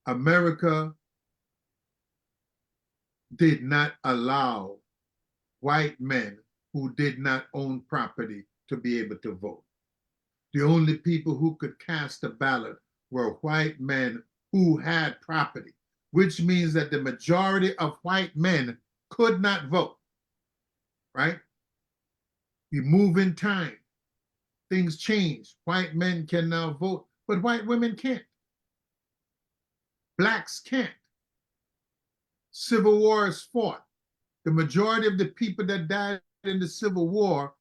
America did not allow white men who did not own property to be able to vote. The only people who could cast a ballot were white men who had property, which means that the majority of white men could not vote, right? You move in time, things change. White men can now vote, but white women can't. Blacks can't. Civil War is fought. The majority of the people that died in the Civil War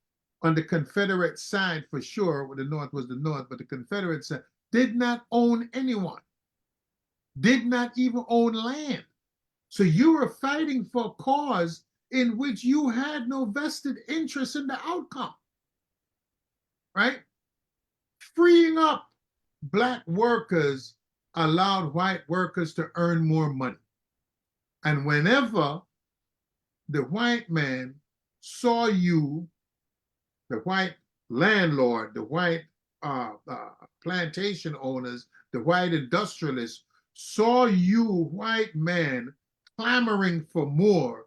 on the Confederate side, for sure, where the North was the North, but the Confederate side did not own anyone, did not even own land. So you were fighting for a cause in which you had no vested interest in the outcome, right? Freeing up Black workers allowed white workers to earn more money. And whenever the white man saw you, the white landlord, the white plantation owners, the white industrialists, saw you, white man, clamoring for more,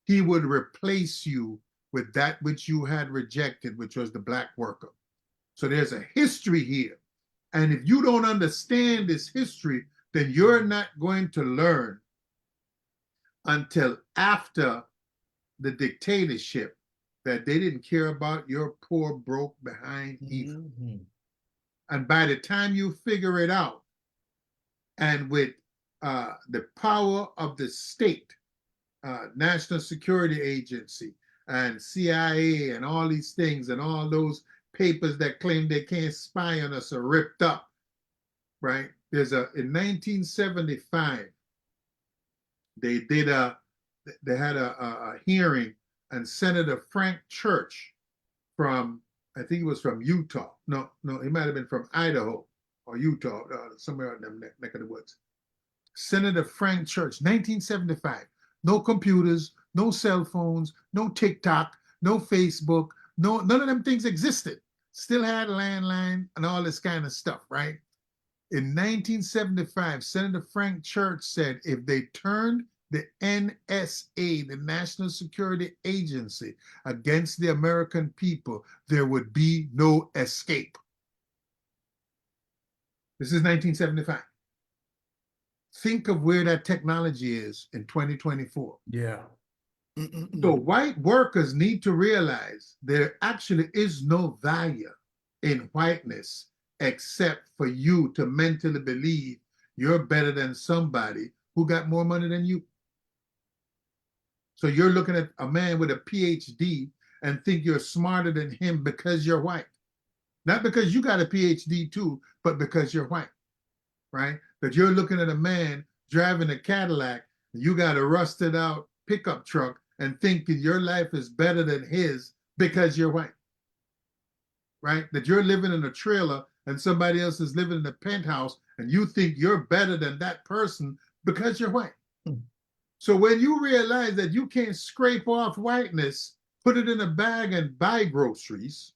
he would replace you with that which you had rejected, which was the Black worker. So there's a history here. And if you don't understand this history, then you're not going to learn until after the dictatorship that they didn't care about your poor, broke behind either. Mm-hmm. And by the time you figure it out, and with the power of the state, National Security Agency, and CIA, and all these things, and all those papers that claim they can't spy on us are ripped up, right? In 1975, they had a hearing, and Senator Frank Church from, I think he was from Utah. No, he might have been from Idaho or Utah, somewhere in that neck of the woods. Senator Frank Church, 1975. No computers, no cell phones, no TikTok, no Facebook, none of them things existed. Still had a landline and all this kind of stuff, right? In 1975, Senator Frank Church said if they turned the NSA, the National Security Agency, against the American people, there would be no escape. This is 1975. Think of where that technology is in 2024. Yeah. So white workers need to realize there actually is no value in whiteness except for you to mentally believe you're better than somebody who got more money than you. So you're looking at a man with a PhD and think you're smarter than him because you're white. Not because you got a PhD too, but because you're white, right? That you're looking at a man driving a Cadillac, and you got a rusted out pickup truck and thinking your life is better than his because you're white, right? That you're living in a trailer and somebody else is living in a penthouse and you think you're better than that person because you're white. So when you realize that you can't scrape off whiteness, put it in a bag and buy groceries,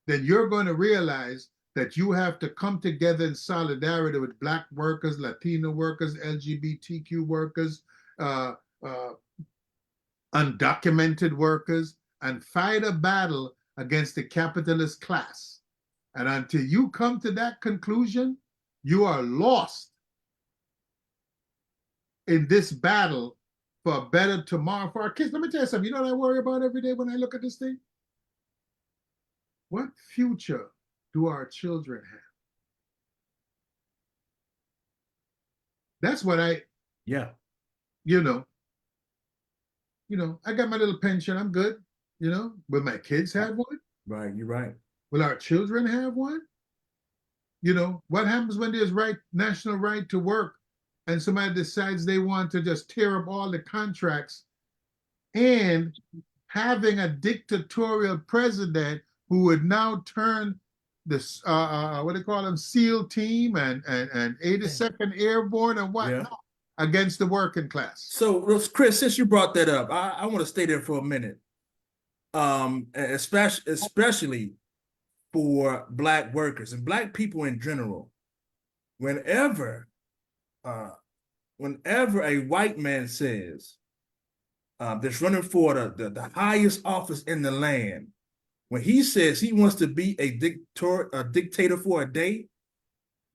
then you're going to realize that you have to come together in solidarity with Black workers, Latino workers, LGBTQ workers, undocumented workers, and fight a battle against the capitalist class. And until you come to that conclusion, you are lost in this battle for a better tomorrow for our kids. Let me tell you something. You know what I worry about every day when I look at this thing? What future do our children have? That's what Yeah. you know, I got my little pension. I'm good. Will my kids have one? Right. You're right. Will our children have one? What happens when there's national right to work and somebody decides they want to just tear up all the contracts and having a dictatorial president who would now turn this what do you call them, SEAL team and 82nd Airborne and whatnot against the working class. So, Chris, since you brought that up, I want to stay there for a minute. Especially for Black workers and Black people in general. Whenever a white man says that's running for the highest office in the land, when he says he wants to be a dictator for a day,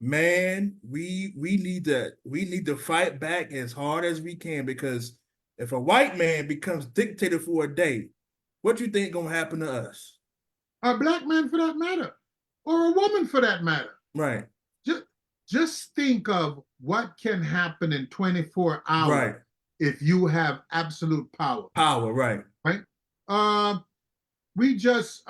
man, we need to fight back as hard as we can, because if a white man becomes dictator for a day, what do you think gonna happen to us? A Black man for that matter, or a woman for that matter. Right. Just think of what can happen in 24 hours Right. if you have absolute power. Power, right. Right. We just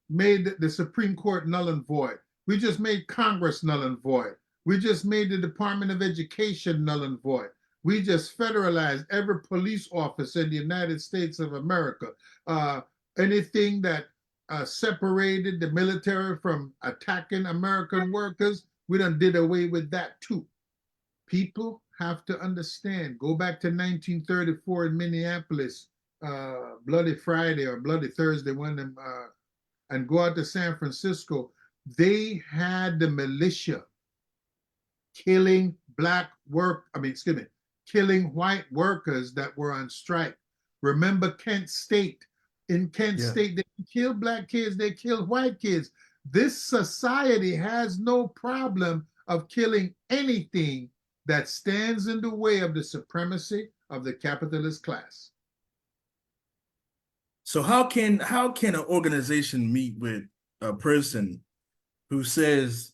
made the Supreme Court null and void. We just made Congress null and void. We just made the Department of Education null and void. We just federalized every police office in the United States of America. Anything that separated the military from attacking American workers, we done did away with that too. People have to understand. Go back to 1934 in Minneapolis, Bloody Friday or Bloody Thursday, one of them, and go out to San Francisco. They had the militia killing killing white workers that were on strike. Remember Kent State. In Kent State, they killed Black kids, they killed white kids. This society has no problem of killing anything that stands in the way of the supremacy of the capitalist class. So how can an organization meet with a person who says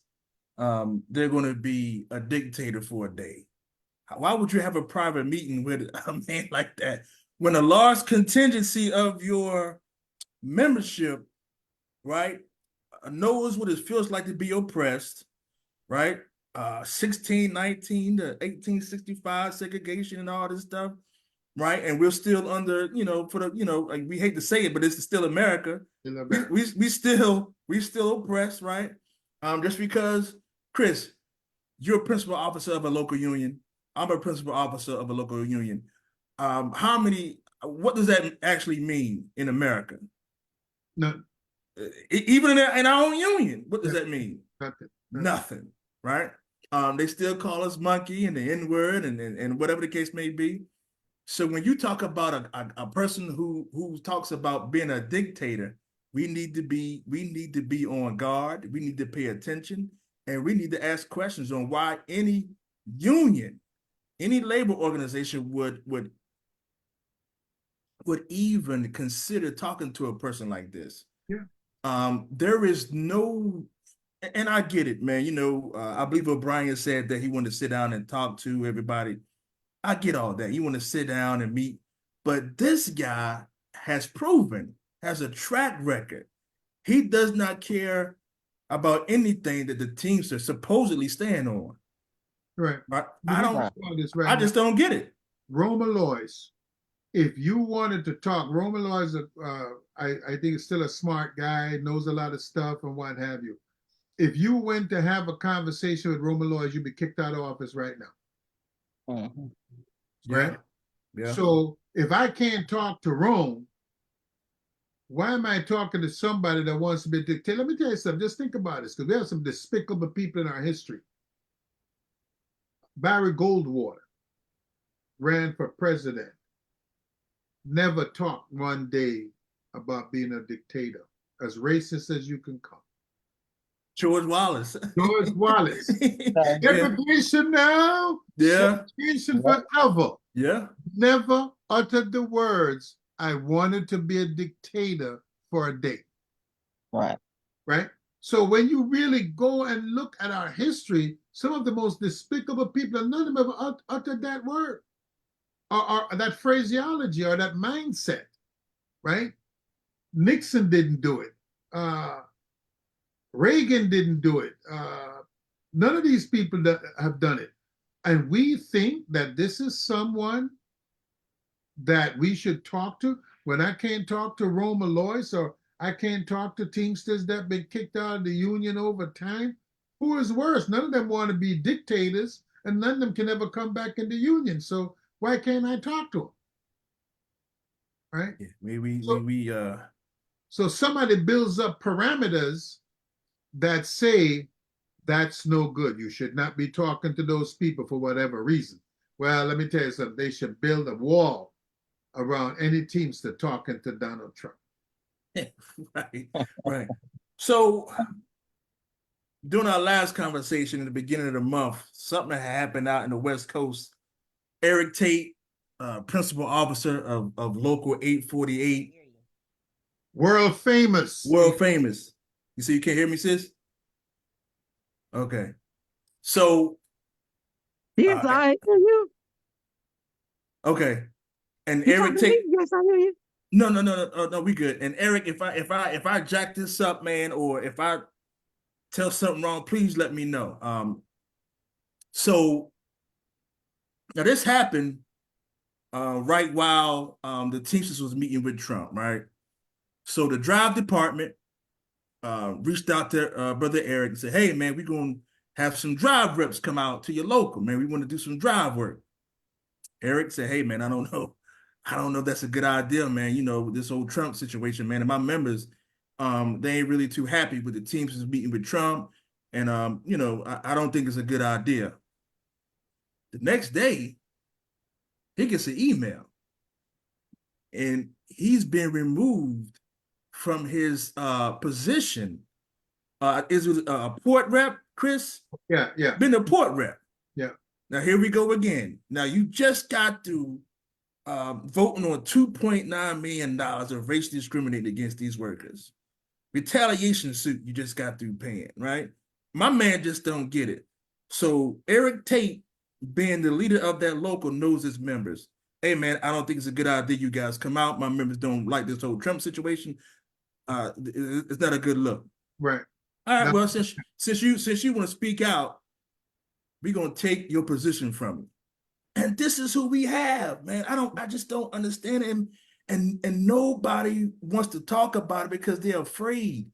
they're going to be a dictator for a day? Why would you have a private meeting with a man like that when a large contingency of your membership, right, knows what it feels like to be oppressed, right? 1619 to 1865 segregation and all this stuff, right? And we're still under, like, we hate to say it, but it's still America. We still oppressed, right? Just because, Chris, you're a principal officer of a local union. I'm a principal officer of a local union. What does that actually mean in America? No. Even in our own union, what does that mean? Nothing. Right? They still call us monkey and the N-word and whatever the case may be. So when you talk about a person who talks about being a dictator, we need to be on guard. We need to pay attention, and we need to ask questions on why any union, any labor organization would even consider talking to a person like this. Yeah. There is no, and I get it, man. I believe O'Brien said that he wanted to sit down and talk to everybody. I get all that. You want to sit down and meet, but this guy has a track record. He does not care about anything that the Teamsters supposedly stand on. Right. I just don't get it. Roma Lois, if you wanted to talk, Roma Lois, I think is still a smart guy, knows a lot of stuff and what have you. If you went to have a conversation with Roma Lois, you'd be kicked out of office right now. Mm-hmm. Right? Yeah. So if I can't talk to Rome, why am I talking to somebody that wants to be a dictator? Let me tell you something. Just think about this, because we have some despicable people in our history. Barry Goldwater ran for president. Never talked one day about being a dictator, as racist as you can come. George Wallace. George Wallace. Okay. Yeah. Segregation now, Yeah. segregation Yeah. forever. Yeah. Never uttered the words, I wanted to be a dictator for a day. Right. Right? So when you really go and look at our history, some of the most despicable people, none of them ever uttered that word or that phraseology or that mindset, right? Nixon didn't do it. Reagan didn't do it. None of these people that have done it. And we think that this is someone that we should talk to when I can't talk to Roma Lois or I can't talk to Teamsters that have been kicked out of the union over time. Who is worse? None of them want to be dictators, and none of them can ever come back in the union. So why can't I talk to them? Right? Yeah, So somebody builds up parameters that say that's no good. You should not be talking to those people for whatever reason. Well, let me tell you something. They should build a wall around any Teamster talking to Donald Trump. right, right. So during our last conversation in the beginning of the month, something happened out in the West Coast. Eric Tate, principal officer of Local 848. World famous. World famous. You see, you can't hear me, sis? Okay. So, Yes, I hear you. okay. And You Eric talking to me? Tate. Yes, I hear you. No, we good. And Eric, if I jack this up, man, or if I tell something wrong, please let me know. So now this happened right while the Teamsters was meeting with Trump, right? So the drive department reached out to brother Eric and said, "Hey, man, we're gonna have some drive reps come out to your local, man. We want to do some drive work." Eric said, "Hey, man, I don't know if that's a good idea, man. You know, this whole Trump situation, man. And my members, they ain't really too happy with the Teamsters meeting with Trump, and you know, I don't think it's a good idea." The next day, he gets an email, and he's been removed from his position. Is it a port rep, Chris? Yeah, yeah. Been a port rep. Yeah. Now here we go again. Now you just got through voting on $2.9 million of racial discriminating against these workers. Retaliation suit you just got through paying, right? My man just don't get it. So Eric Tate, being the leader of that local, knows his members. Hey man, I don't think it's a good idea you guys come out. My members don't like this whole Trump situation. It's not a good look. Right. All right, No. well, since you want to speak out, we're gonna take your position from you. And this is who we have, man. I just don't understand it. And nobody wants to talk about it because they're afraid.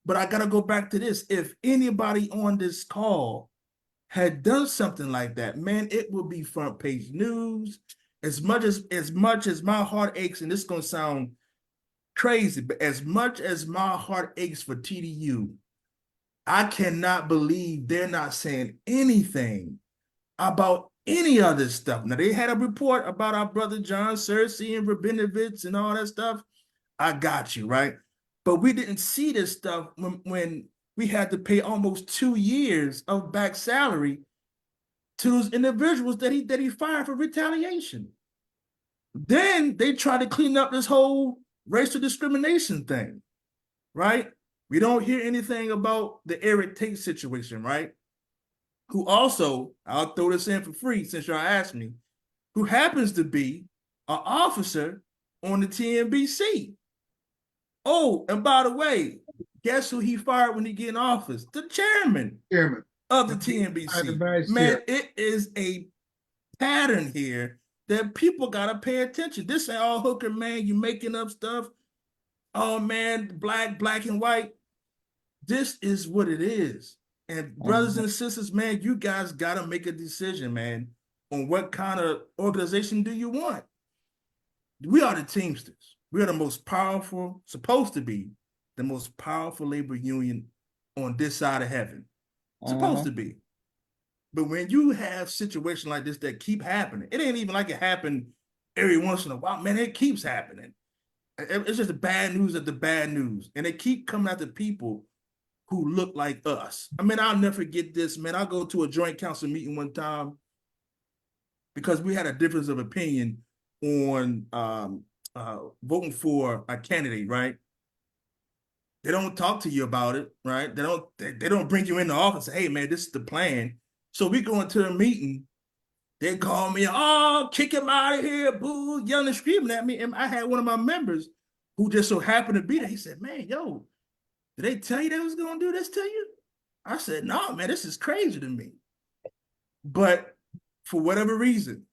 But I gotta go back to this. If anybody on this call had done something like that, man, it would be front page news. As much as my heart aches, and this is gonna sound crazy, but as much as my heart aches for TDU, I cannot believe they're not saying anything about any of this stuff. Now, they had a report about our brother John Searcy and Rabinovitz and all that stuff. I got you, right? But we didn't see this stuff when we had to pay almost 2 years of back salary to those individuals that he fired for retaliation. Then they tried to clean up this whole racial discrimination thing, right? We don't hear anything about the Eric Tate situation, right? Who also, I'll throw this in for free since y'all asked me, who happens to be an officer on the TNBC. Oh, and by the way, guess who he fired when he get in office? The chairman of the TNBC. Man, it is a pattern here that people gotta pay attention. This ain't all hooker, man. You making up stuff. Oh man, black and white. This is what it is. And brothers and sisters, man, you guys gotta make a decision, man, on what kind of organization do you want. We are the Teamsters. We are the most powerful, supposed to be the most powerful labor union on this side of heaven. Supposed to be. But when you have situations like this that keep happening, it ain't even like it happened every once in a while, man, it keeps happening. It's just the bad news of the bad news. And they keep coming after people who look like us. I mean, I'll never forget this, man. I'll go to a joint council meeting one time because we had a difference of opinion on voting for a candidate, right? They don't talk to you about it, right? They don't bring you in the office and say, hey man, this is the plan. So we go into a meeting, they call me, oh, kick him out of here, boo, yelling and screaming at me. And I had one of my members who just so happened to be there. He said, man, yo, did they tell you they was gonna do this to you? I said, no, man, this is crazy to me. But for whatever reason,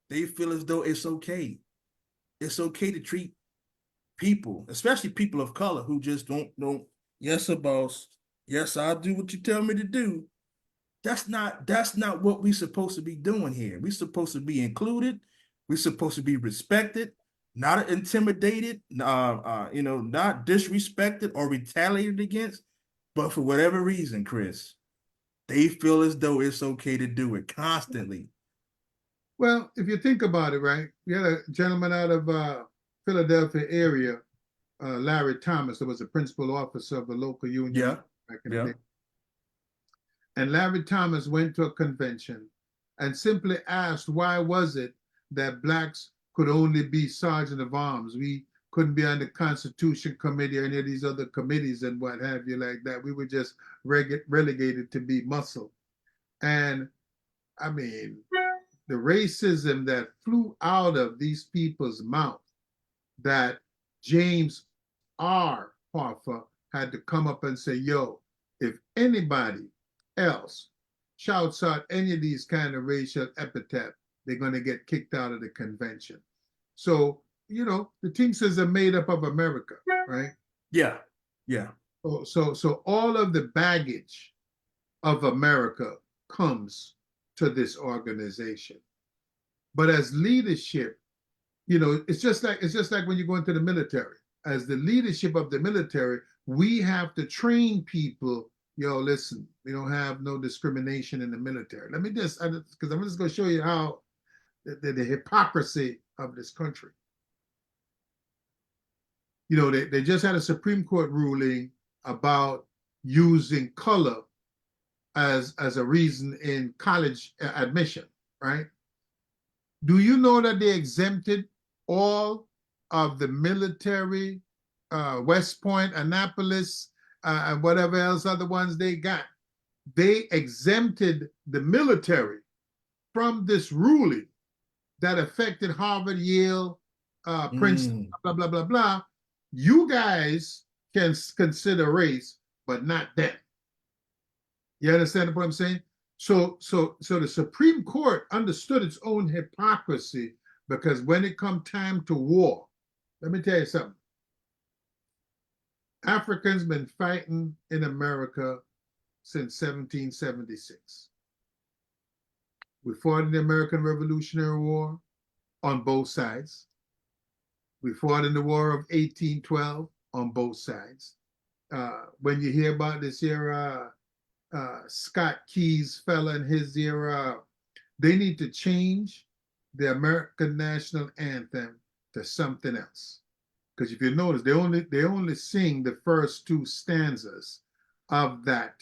they feel as though it's okay. It's okay to treat people, especially people of color who just don't, yes, a boss, yes, I'll do what you tell me to do. That's not what we're supposed to be doing here. We're supposed to be included. We're supposed to be respected, not intimidated, not disrespected or retaliated against. But for whatever reason, Chris, they feel as though it's okay to do it constantly. Well, if you think about it, right? We had a gentleman out of Philadelphia area, Larry Thomas, that was a principal officer of the local union back in the day. And Larry Thomas went to a convention and simply asked, why was it that blacks could only be sergeant of arms? We couldn't be on the Constitution Committee or any of these other committees and what have you like that. We were just relegated to be muscle. And I mean, the racism that flew out of these people's mouth, that James R. Hoffa had to come up and say, yo, if anybody else shouts out any of these kind of racial epithet, they're going to get kicked out of the convention. So, you know, the Teamsters are made up of America, right? Yeah. So all of the baggage of America comes to this organization. But as leadership, you know, it's just like when you go into the military. As the leadership of the military, we have to train people. Yo, listen, we don't have no discrimination in the military. Let me just, because I'm just going to show you how the hypocrisy of this country. You know, they just had a Supreme Court ruling about using color as a reason in college admission, right? Do you know that they exempted all of the military, West Point, Annapolis, and whatever else other ones they got? They exempted the military from this ruling that affected Harvard, Yale, Princeton, blah, blah, blah, blah. You guys can consider race, but not them. You understand what I'm saying? So the Supreme Court understood its own hypocrisy, because when it come time to war, let me tell you something. Africans been fighting in America since 1776. We fought in the American Revolutionary War on both sides. We fought in the War of 1812 on both sides. When you hear about this here, Scott Key's fella and his era, they need to change the American national anthem to something else. Because if you notice, they only sing the first two stanzas of that.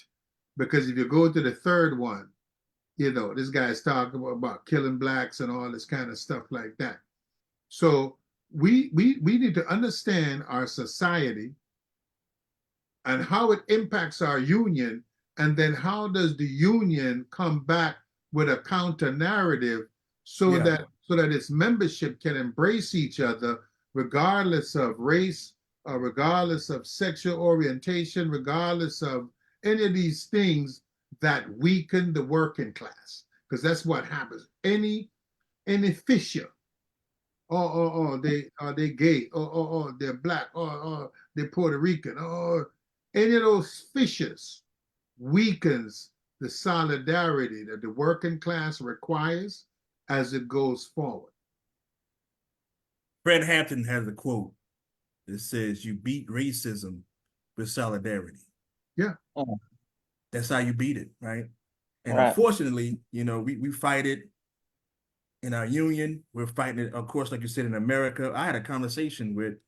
Because if you go to the third one, you know, this guy's talking about killing blacks and all this kind of stuff like that. So we need to understand our society and how it impacts our union, and then how does the union come back with a counter narrative so that its membership can embrace each other regardless of race, or regardless of sexual orientation, regardless of any of these things that weaken the working class. Because that's what happens. Any fissure, they gay, they're black, they're Puerto Rican, any of those fissures weakens the solidarity that the working class requires as it goes forward. Fred Hampton has a quote that says, you beat racism with solidarity. Yeah. That's how you beat it, right? And Right. unfortunately, you know, we fight it in our union. We're fighting it, of course, like you said, in America. I had a conversation with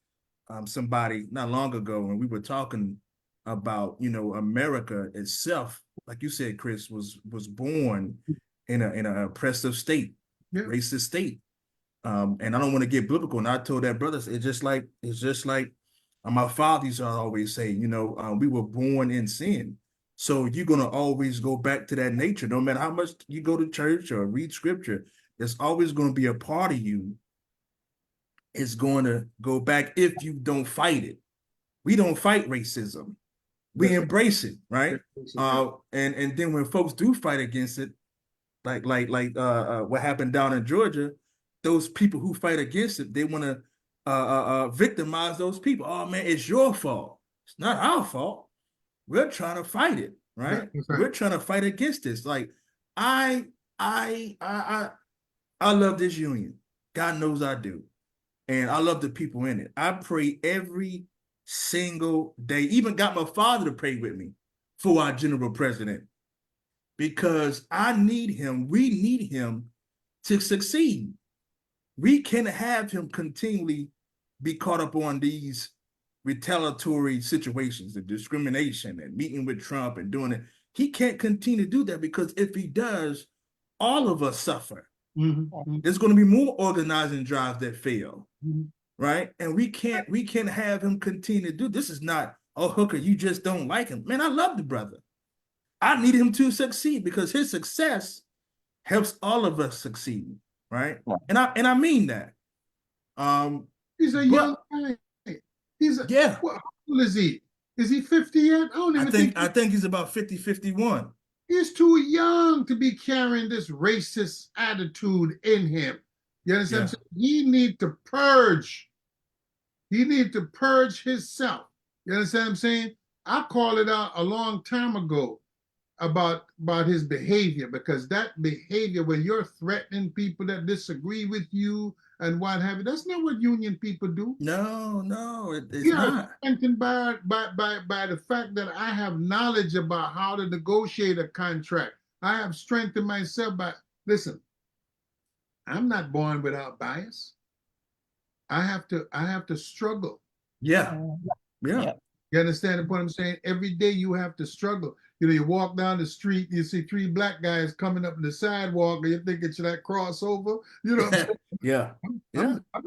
somebody not long ago, and we were talking about, you know, America itself, like you said, Chris, was born in an oppressive state, Yeah. racist state. And I don't want to get biblical. And I told that brother, it's just like my father used to always say, you know, we were born in sin. So you're gonna always go back to that nature, no matter how much you go to church or read scripture. There's always going to be a part of you. It's going to go back if you don't fight it. We don't fight racism. We That's embrace it, right? right. And then when folks do fight against it, like what happened down in Georgia, those people who fight against it, they want to victimize those people. Oh man, it's your fault. It's not our fault. We're trying to fight it, right? That's right. We're trying to fight against this. Like I love this union. God knows I do. And I love the people in it. I pray every single day. Even got my father to pray with me for our general president, because I need him. We need him to succeed. We can't have him continually be caught up on these retaliatory situations, the discrimination and meeting with Trump and doing it. He can't continue to do that, because if he does, all of us suffer. There's going to be more organizing drives that fail, right? And we can't have him continue to do this. Is not, oh, Hooker, you just don't like him. Man, I love the brother. I need him to succeed, because his success helps all of us succeed, right? And I mean that. He's a young guy. Yeah. What, how old is he? Is he 50 yet? I think he's about 50, 51. He's too young to be carrying this racist attitude in him. You understand? Yeah. He need to purge. He need to purge himself. You understand what I'm saying? I called it out a long time ago about his behavior, because that behavior, when you're threatening people that disagree with you and what have you, that's not what union people do. No, it's You not. are strengthened by the fact that I have knowledge about how to negotiate a contract. I have strengthened myself by, listen, I'm not born without bias. I have to struggle. Yeah. You understand what I'm saying? Every day you have to struggle. You know, you walk down the street, you see 3 black guys coming up the sidewalk, and you're thinking, should I cross over? You know what I'm saying? Yeah.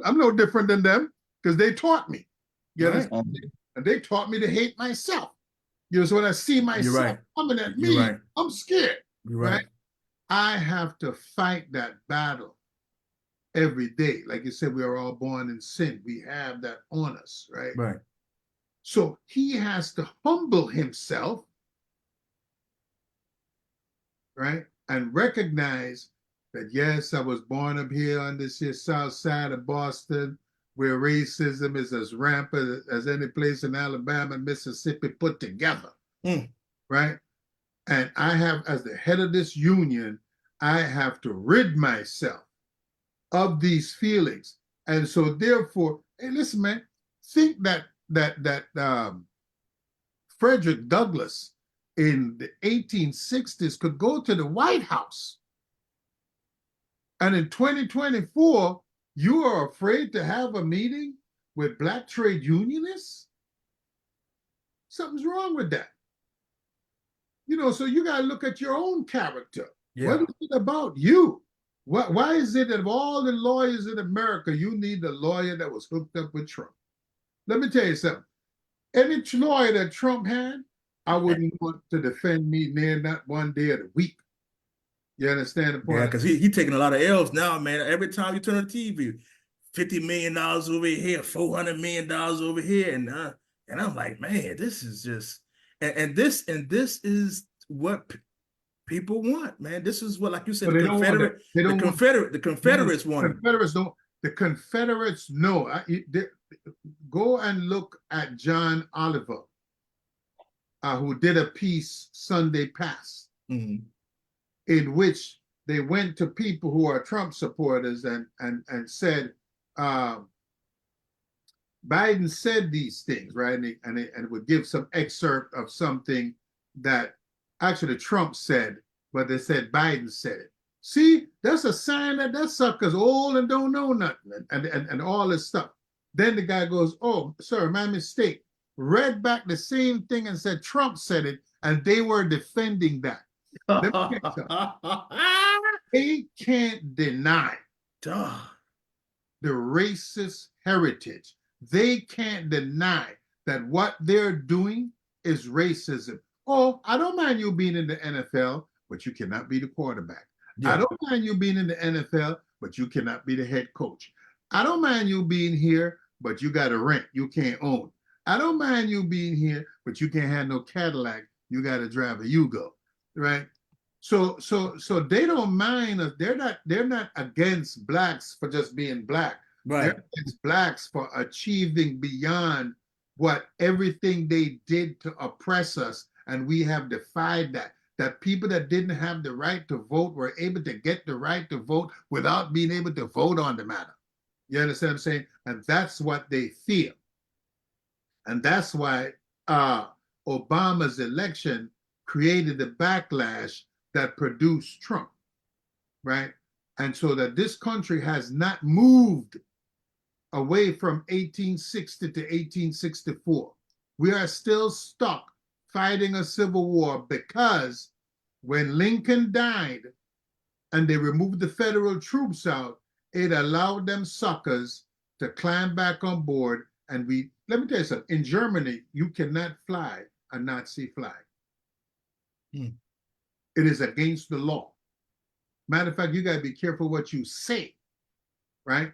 I'm no different than them, because they taught me. You Right. understand? And they taught me to hate myself. You know, so when I see myself coming at me, I'm scared. You're right. I have to fight that battle every day. Like you said, we are all born in sin. We have that on us, right? Right. So he has to humble himself, right? And recognize that, yes, I was born up here on this here south side of Boston, where racism is as rampant as any place in Alabama and Mississippi put together, right? And I have, as the head of this union, I have to rid myself of these feelings. And so therefore, hey, listen, man, think that Frederick Douglass in the 1860s could go to the White House, and in 2024, you are afraid to have a meeting with black trade unionists? Something's wrong with that. You know, so you got to look at your own character. Yeah. What is it about you? Why is it that of all the lawyers in America, you need a lawyer that was hooked up with Trump? Let me tell you something. Any lawyer that Trump had, I wouldn't want to defend me near not one day of the week. You understand the point? Yeah, because he taking a lot of L's now, man. Every time you turn on the TV, $50 million over here, $400 million over here, and I'm like, man, this is just, and this is what people want, man. This is what, like you said, the Confederates want. The Confederates know. Go and look at John Oliver, who did a piece Sunday past, in which they went to people who are Trump supporters and said, Biden said these things, right? And it would give some excerpt of something that actually Trump said, but they said Biden said it. See, that's a sign that sucker's old and don't know nothing, and all this stuff. Then the guy goes, "Oh, sir, my mistake." Read back the same thing and said Trump said it, and they were defending that. Let me tell you something. They can't deny Duh. the racist heritage. They can't deny that what they're doing is racism. Oh, I don't mind you being in the NFL, but you cannot be the quarterback. Yeah. I don't mind you being in the NFL, but you cannot be the head coach. I don't mind you being here, but you got to rent. You can't own. I don't mind you being here, but you can't have no Cadillac. You got to drive a Yugo, right? So they don't mind us. They're not against blacks for just being black. Right. They're against blacks for achieving beyond what everything they did to oppress us, and we have defied that. That people that didn't have the right to vote were able to get the right to vote without being able to vote on the matter. You understand what I'm saying? And that's what they feel. And that's why Obama's election created the backlash that produced Trump, right? And so that this country has not moved away from 1860 to 1864. We are still stuck fighting a civil war because when Lincoln died and they removed the federal troops out, it allowed them suckers to climb back on board. And let me tell you something, in Germany, you cannot fly a Nazi flag. It is against the law. Matter of fact, you got to be careful what you say, right?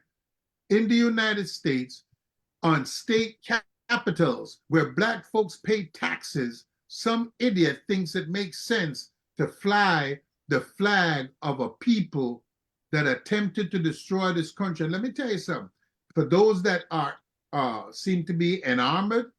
In the United States, on state capitals where black folks pay taxes, some idiot thinks it makes sense to fly the flag of a people that attempted to destroy this country. And let me tell you something, for those that are seem to be enamored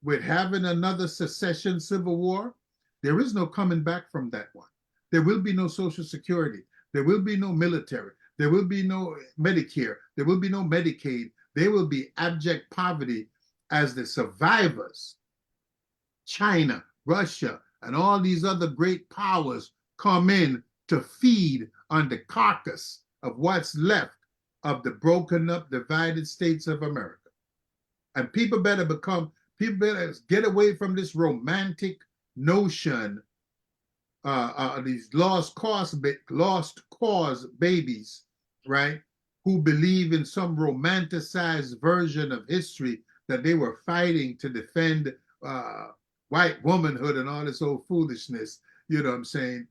with having another secession civil war, there is no coming back from that one. There will be no Social Security. There will be no military. There will be no Medicare. There will be no Medicaid. There will be abject poverty as the survivors, China, Russia, and all these other great powers come in to feed on the carcass of what's left of the broken up, divided states of America. And people better get away from this romantic notion, these lost cause babies, right? Who believe in some romanticized version of history that they were fighting to defend white womanhood and all this old foolishness. You know what I'm saying?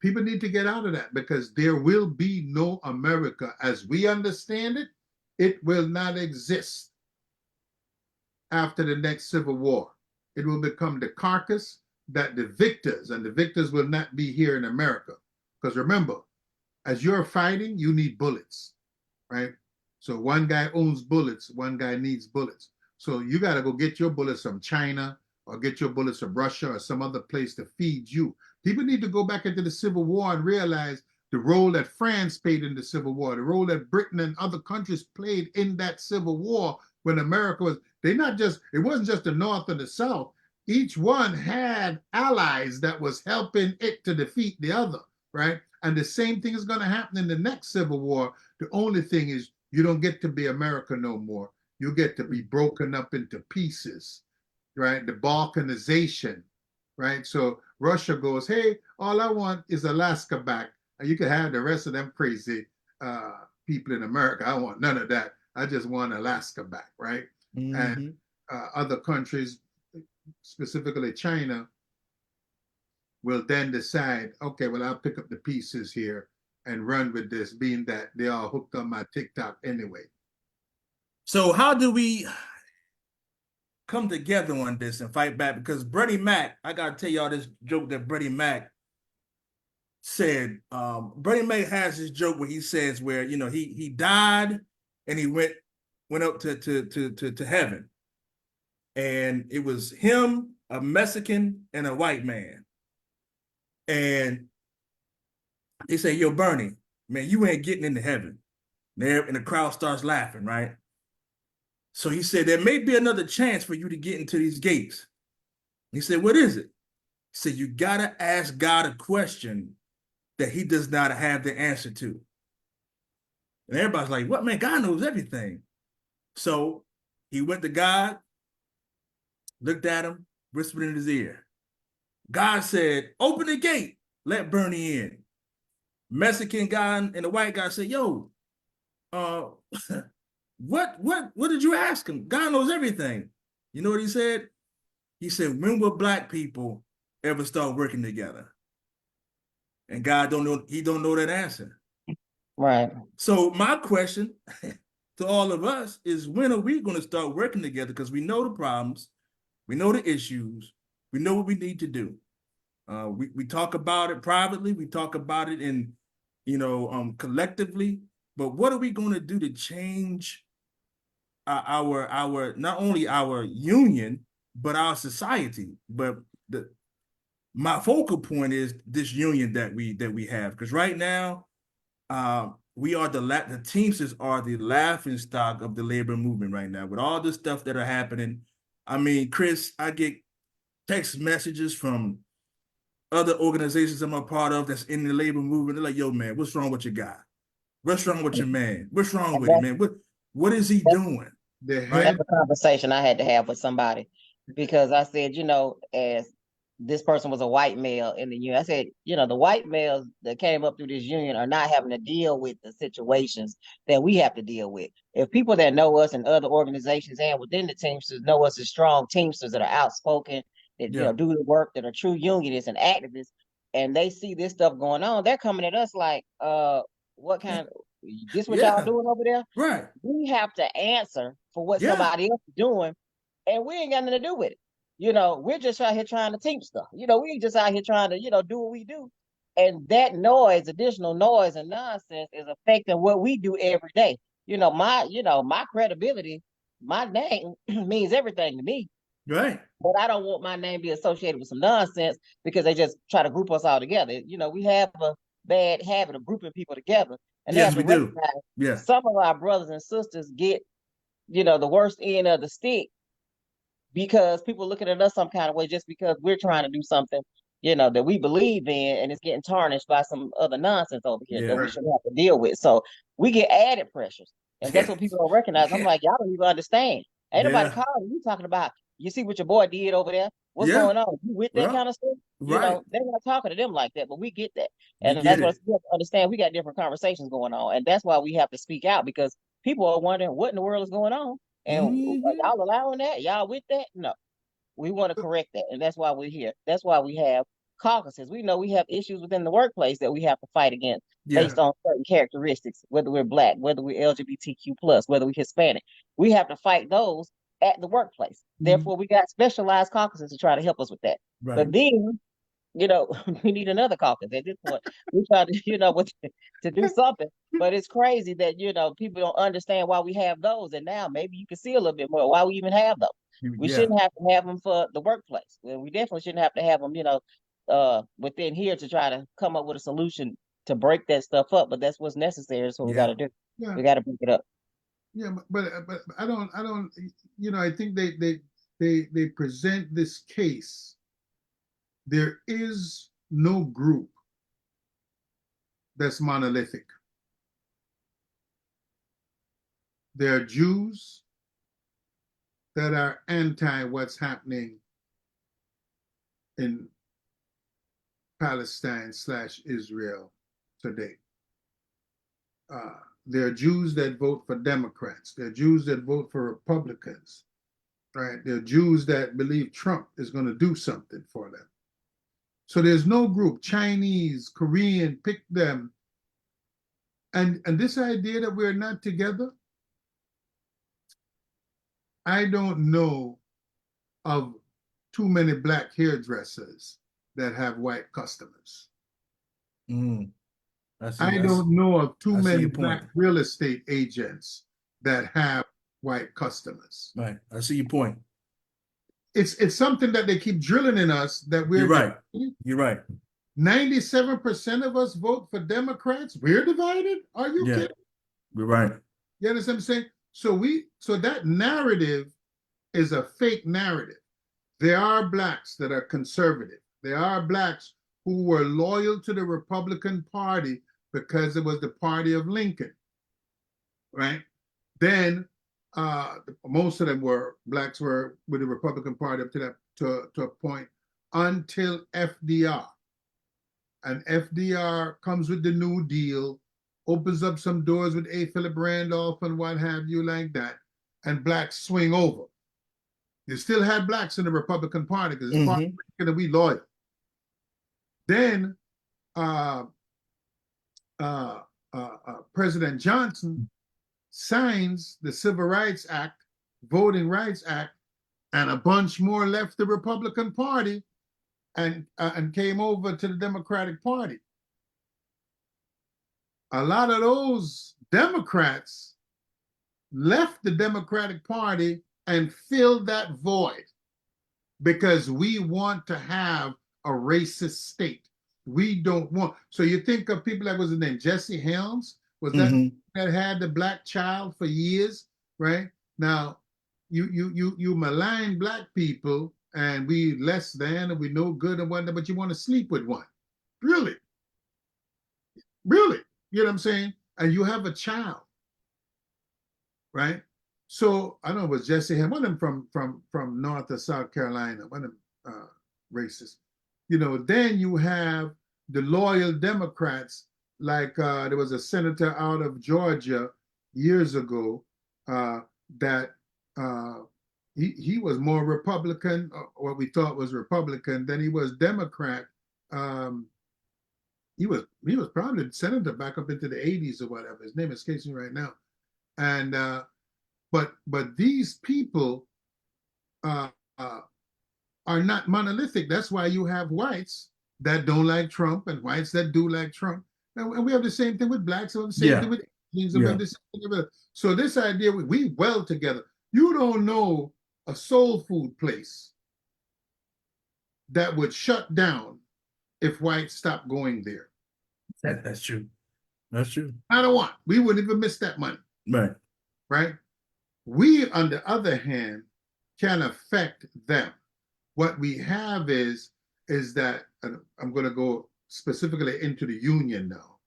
People need to get out of that because there will be no America as we understand it. It will not exist after the next civil war. It will become the carcass that the victors, and the victors will not be here in America. Because remember, as you're fighting, you need bullets, right? So one guy owns bullets, one guy needs bullets. So you got to go get your bullets from China or get your bullets from Russia or some other place to feed you. People need to go back into the Civil War and realize the role that France played in the Civil War, the role that Britain and other countries played in that Civil War when America was, it wasn't just the North and the South. Each one had allies that was helping it to defeat the other, right? And the same thing is going to happen in the next Civil War. The only thing is you don't get to be America no more. You get to be broken up into pieces, right? The balkanization, right? So Russia goes, hey, all I want is Alaska back. And you can have the rest of them crazy people in America. I want none of that. I just want Alaska back, right? Mm-hmm. And other countries, specifically China, will then decide, okay, well, I'll pick up the pieces here and run with this, being that they all hooked on my TikTok anyway. So how do we come together on this and fight back? Because Bernie Mac, I got to tell y'all this joke that Bernie Mac said. Bernie Mac has this joke where he says where, you know, he died and he went up to heaven. And it was him, a Mexican, and a white man. And they say, yo, Bernie, man, you ain't getting into heaven. And the crowd starts laughing, right? So he said, there may be another chance for you to get into these gates. He said, what is it? He said, you got to ask God a question that he does not have the answer to. And everybody's like, what, man? God knows everything. So he went to God, looked at him, whispered in his ear. God said, open the gate, let Bernie in. Mexican guy and the white guy said, yo, uh, what did you ask him? God knows everything. You know what he said? He said, when will black people ever start working together? And God don't know, he don't know that answer. Right. So my question to all of us is, when are we going to start working together? Because we know the problems, we know the issues, we know what we need to do. We talk about it privately, we talk about it in, collectively, but what are we going to do to change our not only our union, but our society? But my focal point is this union that we have, because right now, we are the Teamsters are the laughing stock of the labor movement right now with all the stuff that are happening. I mean, Chris, I get text messages from other organizations I'm a part of that's in the labor movement. They're like, yo, man, what's wrong with your guy? What's wrong with your man? What's wrong with him, man? What is he doing? The Right? head, That's a conversation I had to have with somebody, because I said, as this person was a white male in the union, I said, the white males that came up through this union are not having to deal with the situations that we have to deal with. If people that know us in other organizations and within the Teamsters know us as strong Teamsters that are outspoken, that do the work, that are true unionists and activists, and they see this stuff going on, they're coming at us like, what kind of this what y'all doing over there? Right. We have to answer for what Yeah. somebody else is doing, and we ain't got nothing to do with it. We're just out here trying to teach stuff. We ain't just out here trying to, do what we do. And that noise, additional noise and nonsense, is affecting what we do every day. My credibility, my name means everything to me. Right. But I don't want my name to be associated with some nonsense because they just try to group us all together. We have a bad habit of grouping people together. And Yes, they have we to do. recognize Yeah. some of our brothers and sisters get, the worst end of the stick because people looking at us some kind of way just because we're trying to do something, that we believe in, and it's getting tarnished by some other nonsense over here that we shouldn't have to deal with. So we get added pressures. And that's what people don't recognize. I'm like, y'all don't even understand. Ain't nobody calling you talking about, you see what your boy did over there? What's going on? You with that kind of stuff? Right. They're not talking to them like that, but we get that. We And get that's what it. you have to understand. We got different conversations going on. And that's why we have to speak out, because people are wondering what in the world is going on. And y'all allowing that? Y'all with that? No. We want to correct that. And that's why we're here. That's why we have caucuses. We know we have issues within the workplace that we have to fight against based on certain characteristics, whether we're Black, whether we're LGBTQ+, whether we're Hispanic. We have to fight those at the workplace. Therefore, we got specialized caucuses to try to help us with that. Right. But then, we need another caucus at this point. We try to, to do something. But it's crazy that, people don't understand why we have those. And now maybe you can see a little bit more why we even have those. We shouldn't have to have them for the workplace. We definitely shouldn't have to have them, within here to try to come up with a solution to break that stuff up. But that's what's necessary. That's what we got to do. Yeah. We got to break it up. Yeah, but I don't, I think they present this case. There is no group that's monolithic. There are Jews that are anti what's happening in Palestine/Israel today. There are Jews that vote for Democrats. There are Jews that vote for Republicans, right? There are Jews that believe Trump is going to do something for them. So there's no group, Chinese, Korean, pick them. And this idea that we're not together, I don't know of too many Black hairdressers that have white customers. I don't know of too many Black real estate agents that have white customers. Right. I see your point. It's something that they keep drilling in us that we're You're right. You're right. 97% of us vote for Democrats. We're divided? Are you kidding? You're right. You understand what I'm saying? So that narrative is a fake narrative. There are Blacks that are conservative. There are Blacks who were loyal to the Republican Party because it was the party of Lincoln. right? Then most of them were blacks were with the Republican Party up to that to a point until FDR. And FDR comes with the New Deal, opens up some doors with A. Philip Randolph and what have you like that, and blacks swing over. You still had blacks in the Republican Party because it's part of that we loyal. Then President Johnson signs the Civil Rights Act, Voting Rights Act, and a bunch more left the Republican Party and came over to the Democratic Party. A lot of those Democrats left the Democratic Party and filled that void because we want to have a racist state. We don't want. So you think of people like, was his name, Jesse Helms? Was that had the black child for years, right? Now, you malign black people and we less than and we no good and whatnot, but you want to sleep with one. Really? Really? You know what I'm saying? And you have a child, right? So I don't know, it was Jesse Helms, one of them from North or South Carolina, one of them racist. You know, then you have the loyal Democrats, like there was a senator out of Georgia years ago that he was more Republican, what we thought was Republican, than he was Democrat. He was probably the senator back up into the 80s or whatever. His name escapes me right now. And but these people are not monolithic. That's why you have whites that don't like Trump and whites that do like Trump. And we have the same thing with blacks, and the same thing with Asians. So this idea, we well together. You don't know a soul food place that would shut down if whites stopped going there. That's true. That's true. I don't want. We wouldn't even miss that money. Right. Right? We, on the other hand, can affect them. What we have is that, and I'm going to go specifically into the union now,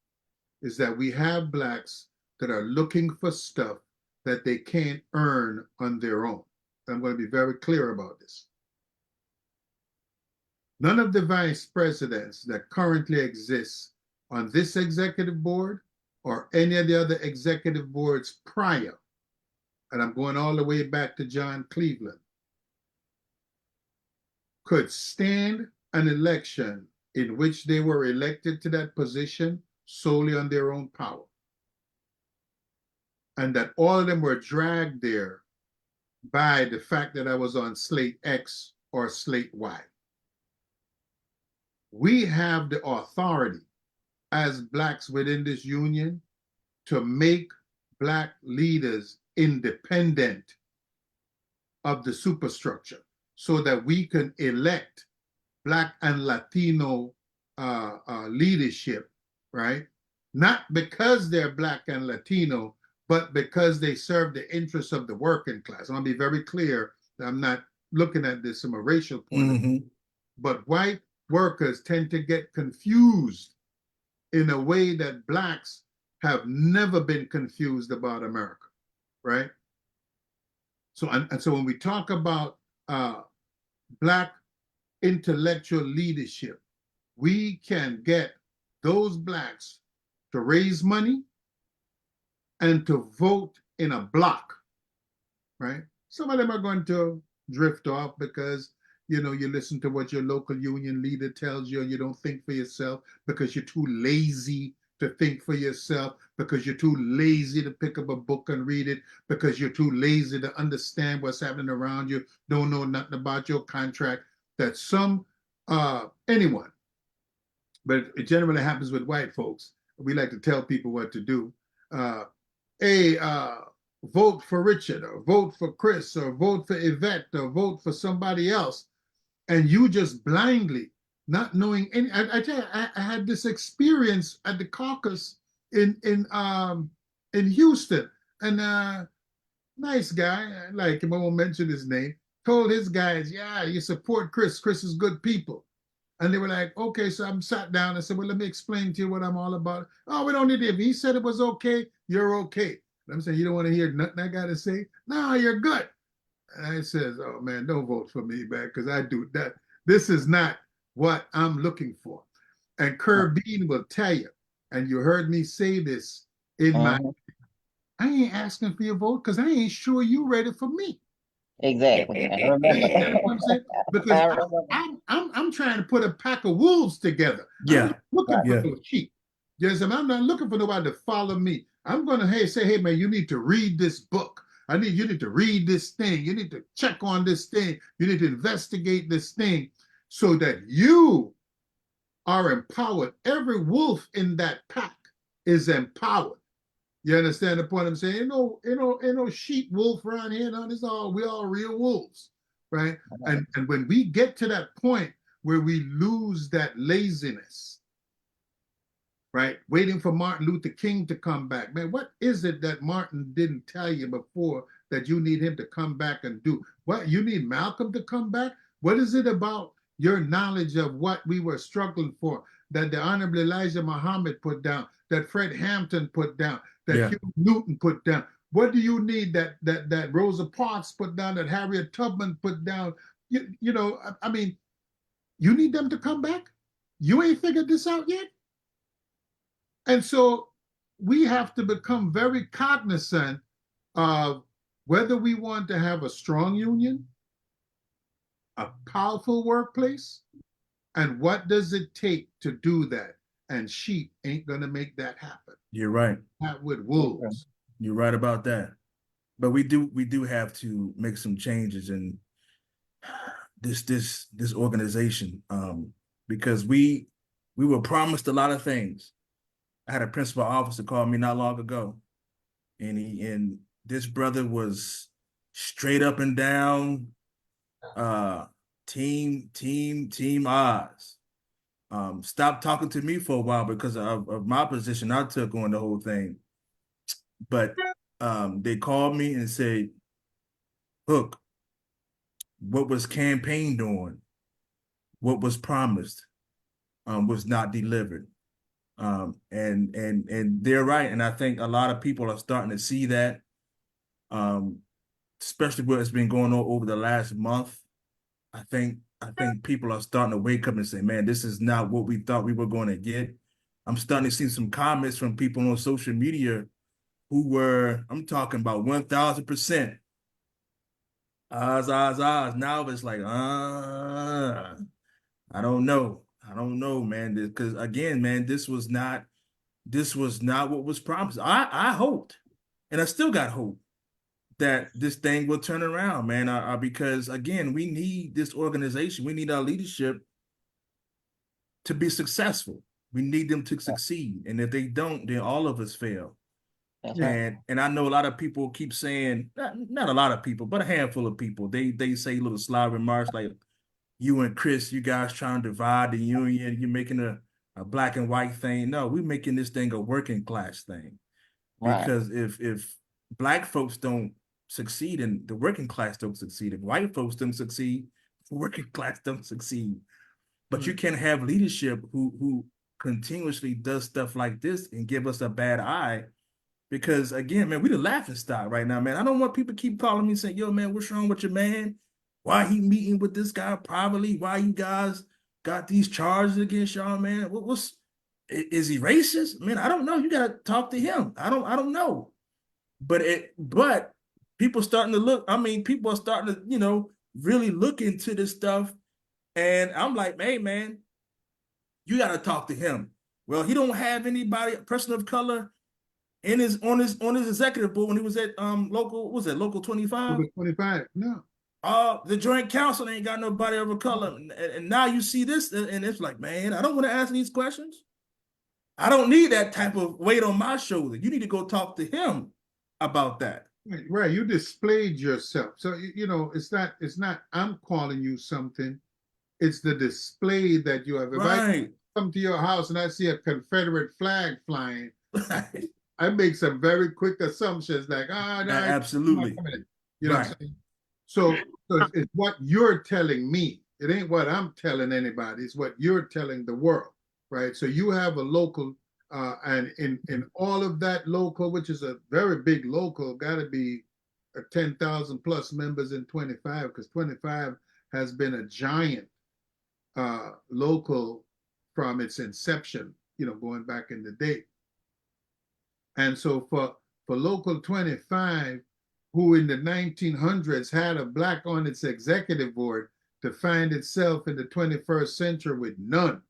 is that we have blacks that are looking for stuff that they can't earn on their own. I'm going to be very clear about this. None of the vice presidents that currently exist on this executive board or any of the other executive boards prior, and I'm going all the way back to John Cleveland, could stand an election in which they were elected to that position solely on their own power. And that all of them were dragged there by the fact that I was on slate X or slate Y. We have the authority as blacks within this union to make black leaders independent of the superstructure so that we can elect black and Latino leadership, right? Not because they're black and Latino, but because they serve the interests of the working class. I want to be very clear that I'm not looking at this from a racial point of view. But white workers tend to get confused in a way that blacks have never been confused about America, right? So, and so when we talk about black intellectual leadership, we can get those blacks to raise money and to vote in a block, right? Some of them are going to drift off because, you know, you listen to what your local union leader tells you and you don't think for yourself because you're too lazy to think for yourself, because you're too lazy to pick up a book and read it, because you're too lazy to understand what's happening around you, don't know nothing about your contract, that anyone, but it generally happens with white folks. We like to tell people what to do. Vote for Richard, or vote for Chris, or vote for Yvette, or vote for somebody else. And you just blindly, not knowing any. I tell you, I had this experience at the caucus in Houston, and nice guy, I like him, I won't mention his name, told his guys, yeah, you support Chris. Chris is good people. And they were like, okay, so I'm sat down and said, well, let me explain to you what I'm all about. Oh, we don't need it. If he said it was okay, you're okay. I'm saying, you don't want to hear nothing I got to say? No, you're good. And I says, oh man, don't vote for me, man, because I do that. This is not what I'm looking for. And Kerr Bean will tell you, and you heard me say this in my, I ain't asking for your vote because I ain't sure you ready for me. Exactly. I remember. You know what I'm saying? Because I'm trying to put a pack of wolves together. Yeah. I'm not looking Yeah. for no sheep. Yes, I'm not looking for nobody to follow me. I'm gonna say, hey man, you need to read this book. You need to read this thing. You need to check on this thing. You need to investigate this thing so that you are empowered. Every wolf in that pack is empowered. You understand the point I'm saying? Ain't no sheep wolf around here. No, we all real wolves, right? And when we get to that point where we lose that laziness, right? Waiting for Martin Luther King to come back. Man, what is it that Martin didn't tell you before that you need him to come back and do? What, you need Malcolm to come back? What is it about your knowledge of what we were struggling for that the Honorable Elijah Muhammad put down, that Fred Hampton put down, that Hugh Newton put down? What do you need that Rosa Parks put down, that Harriet Tubman put down? You know, I mean, you need them to come back? You ain't figured this out yet? And so we have to become very cognizant of whether we want to have a strong union, a powerful workplace, and what does it take to do that? And sheep ain't going to make that happen. You're right. Not with wolves. You're right about that. But we do have to make some changes in this organization, because we were promised a lot of things. I had a principal officer call me not long ago, and this brother was straight up and down, team Oz. Stopped talking to me for a while because of my position I took on the whole thing. But they called me and said, Hook, what was campaigned on, what was promised, was not delivered. And they're right. And I think a lot of people are starting to see that, especially what has been going on over the last month. I think people are starting to wake up and say, man, this is not what we thought we were going to get. I'm starting to see some comments from people on social media who were, I'm talking about 1,000%. Oz. Now it's like, I don't know. I don't know, man. Because again, man, this was not what was promised. I hoped, and I still got hope that this thing will turn around, man. Because again, we need this organization. We need our leadership to be successful. We need them to succeed, and if they don't, then all of us fail. And I know a lot of people keep saying, not a lot of people, but a handful of people. They say little sly remarks like, you and Chris, you guys trying to divide the union. You're making a black and white thing. No, we're making this thing a working class thing. Because if black folks don't succeed and the working class don't succeed, if white folks don't succeed, the working class don't succeed. But you can't have leadership who continuously does stuff like this and give us a bad eye. Because again, man, we the laughing stock right now, man. I don't want people keep calling me saying, yo, man, what's wrong with your man? Why he meeting with this guy privately? Why you guys got these charges against y'all, man? Is he racist? Man, I don't know. You gotta talk to him. I don't know. But people starting to look, people are starting to, really look into this stuff. And I'm like, hey, man, you gotta talk to him. Well, he don't have anybody, person of color, on his executive board when he was at local 25? Local 25, no. The joint council ain't got nobody of a color. And now you see this, and it's like, man, I don't want to answer these questions. I don't need that type of weight on my shoulder. You need to go talk to him about that. Right. You displayed yourself. So, it's not I'm calling you something. It's the display that you have. If I come to your house and I see a Confederate flag flying, I make some very quick assumptions like, no, absolutely. You know what I'm saying? So it's what you're telling me. It ain't what I'm telling anybody. It's what you're telling the world, right? So you have a local And in all of that local, which is a very big local, got to be 10,000 plus members in 25, because 25 has been a giant local from its inception, going back in the day. And so for local 25, who in the 1900s had a black on its executive board, to find itself in the 21st century with none.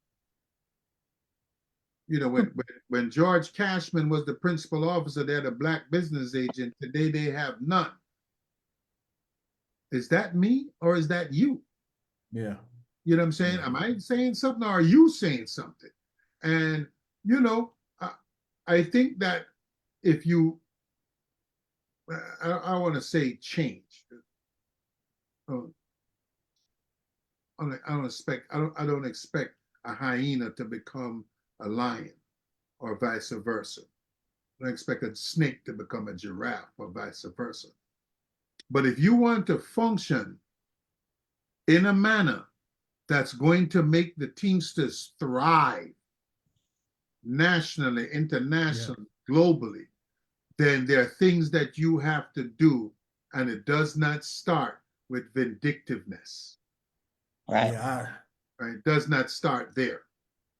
When George Cashman was the principal officer, they had a black business agent. Today they have none. Is that me or is that you? Yeah. You know what I'm saying? Am I saying something or are you saying something? And, I think that if you, I want to say change. I don't expect a hyena to become a lion or vice versa. I don't expect a snake to become a giraffe or vice versa. But if you want to function in a manner that's going to make the Teamsters thrive nationally, internationally, globally, then there are things that you have to do, and it does not start with vindictiveness. Right. Yeah. Right? It does not start there.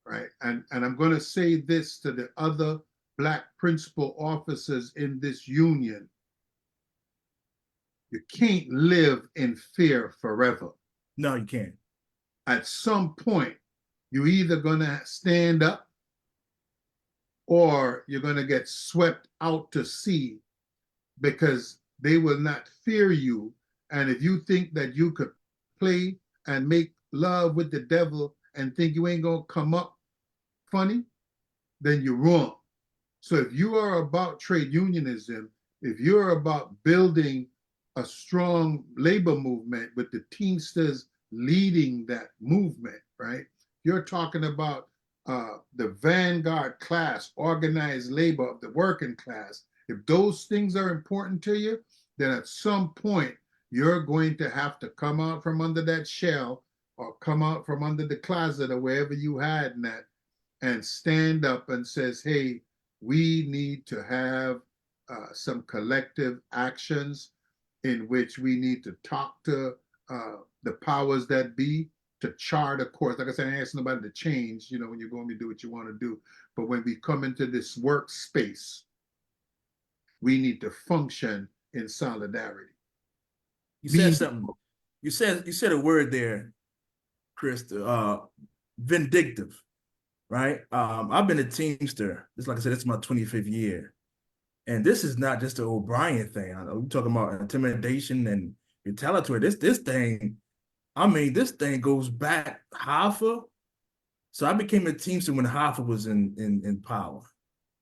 Right. And I'm going to say this to the other black principal officers in this union. You can't live in fear forever. No, you can't. At some point, you're either going to stand up or you're going to get swept out to sea, because they will not fear you. And if you think that you could play and make love with the devil and think you ain't going to come up funny, then you're wrong. So if you are about trade unionism, if you're about building a strong labor movement with the Teamsters leading that movement, right? You're talking about the vanguard class, organized labor of the working class. If those things are important to you, then at some point you're going to have to come out from under that shell or come out from under the closet or wherever you hide in that, and stand up and says, hey, we need to have some collective actions in which we need to talk to the powers that be to chart a course. Like I said, I ain't asking nobody to change, when you're going to do what you want to do. But when we come into this workspace, we need to function in solidarity. You said something. You said a word there, Chris, vindictive. Right? I've been a Teamster. Just like I said, it's my 25th year. And this is not just an O'Brien thing. We're talking about intimidation and retaliatory. This thing goes back Hoffa. So I became a Teamster when Hoffa was in power.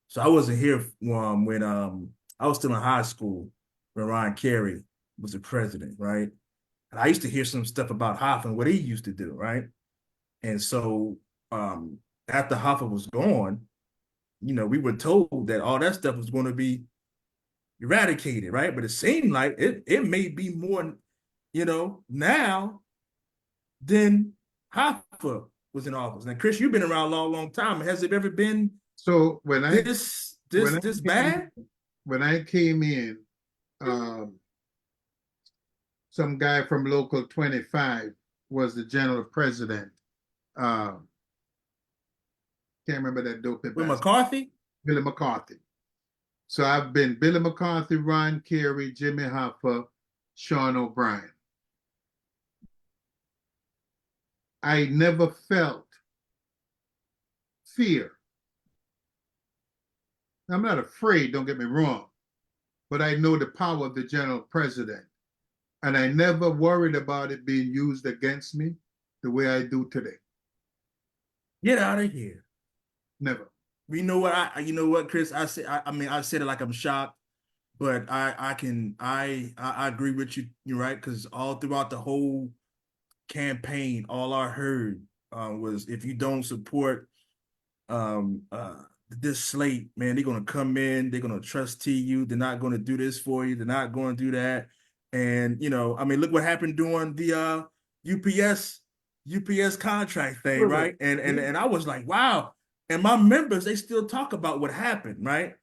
So I wasn't here when I was still in high school when Ron Carey was the president, right? And I used to hear some stuff about Hoffa and what he used to do, right? And so after Hoffa was gone, we were told that all that stuff was going to be eradicated, right? But it seemed like it may be more, now than Hoffa was in office. Now, Chris, you've been around a long, long time. Has it ever been this bad? When I came in, some guy from Local 25 was the general president. Can't remember that dope. With McCarthy? Billy McCarthy. So I've been Billy McCarthy, Ron Carey, Jimmy Hoffa, Sean O'Brien. I never felt fear. I'm not afraid, don't get me wrong, but I know the power of the general president. And I never worried about it being used against me the way I do today. Get out of here. Never. You know what, Chris? I said it like I'm shocked, but I agree with you. You're right, because all throughout the whole campaign, all I heard was, if you don't support this slate, man, they're gonna come in, they're gonna trustee you, they're not gonna do this for you, they're not gonna do that. And look what happened during the UPS contract thing, right? And I was like, wow. and my members, they still talk about what happened, right?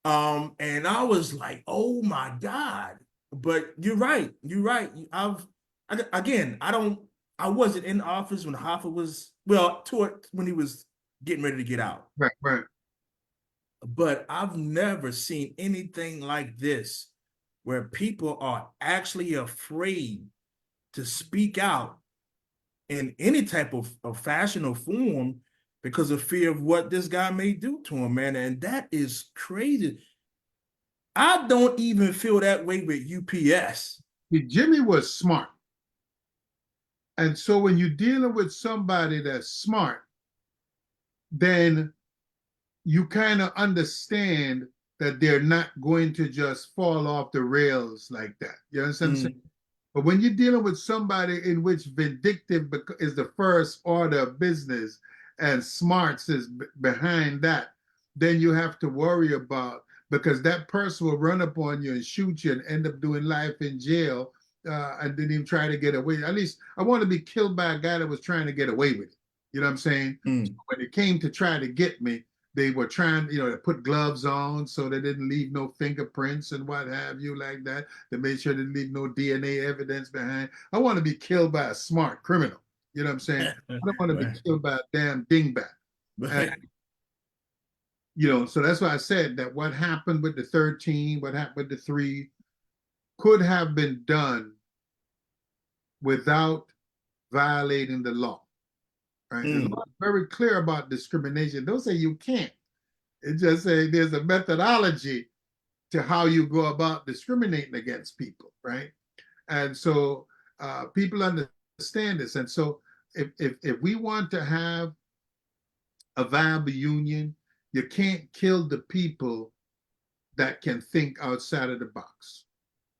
And I was like, oh my God. But you're right. You're right. I wasn't in office when Hoffa was, well, when he was getting ready to get out. Right, right. But I've never seen anything like this where people are actually afraid to speak out in any type of fashion or form because of fear of what this guy may do to him, man. And that is crazy. I don't even feel that way with UPS. Jimmy was smart. And so when you're dealing with somebody that's smart, then you kind of understand that they're not going to just fall off the rails like that. You understand what I'm saying? But when you're dealing with somebody in which vindictive is the first order of business and smarts is behind that, then you have to worry about, because that person will run up on you and shoot you and end up doing life in jail and didn't even try to get away. At least I want to be killed by a guy that was trying to get away with it. You know what I'm saying? So when it came to try to get me, they were trying, to put gloves on so they didn't leave no fingerprints and what have you like that. They made sure they didn't leave no DNA evidence behind. I want to be killed by a smart criminal. You know what I'm saying? I don't want to be killed by a damn dingbat. And, so that's why I said that what happened with the 13, what happened with the 3 could have been done without violating the law. Right? The law is very clear about discrimination. Don't say you can't. It just say there's a methodology to how you go about discriminating against people, right? And so people understand this. And so if we want to have a viable union, you can't kill the people that can think outside of the box.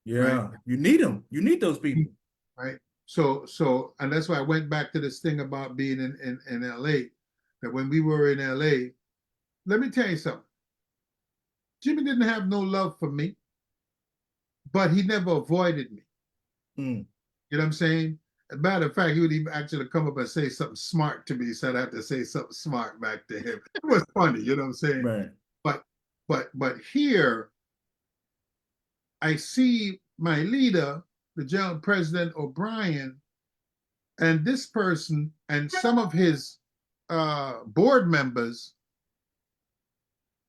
Yeah, right? You need them. You need those people. Right. So, and that's why I went back to this thing about being in LA, that when we were in LA, let me tell you something. Jimmy didn't have no love for me, but he never avoided me. You know what I'm saying? As a matter of fact, he would even actually come up and say something smart to me, so I'd have to say something smart back to him. It was funny, you know what I'm saying? Right. But here, I see my leader, the General President O'Brien, and this person and some of his board members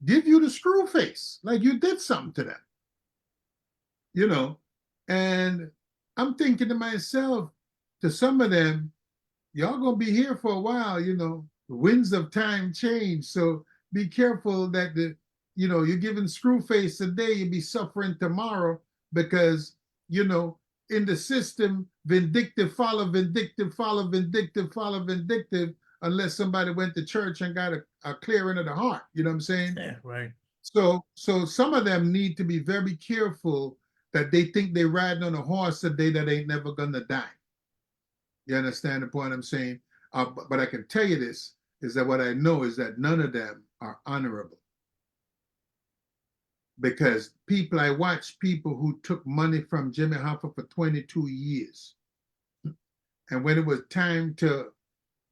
give you the screw face, like you did something to them. And I'm thinking to myself, to some of them, y'all gonna be here for a while, the winds of time change. So be careful that you're giving screw face today, you'll be suffering tomorrow, because, in the system, vindictive follow vindictive, follow vindictive, follow vindictive, unless somebody went to church and got a clearing of the heart. You know what I'm saying? Yeah, right. So some of them need to be very careful that they think they're riding on a horse today that ain't never gonna die. You understand the point I'm saying? But I can tell you this, is that what I know is that none of them are honorable. Because I watched people who took money from Jimmy Hoffa for 22 years. And when it was time to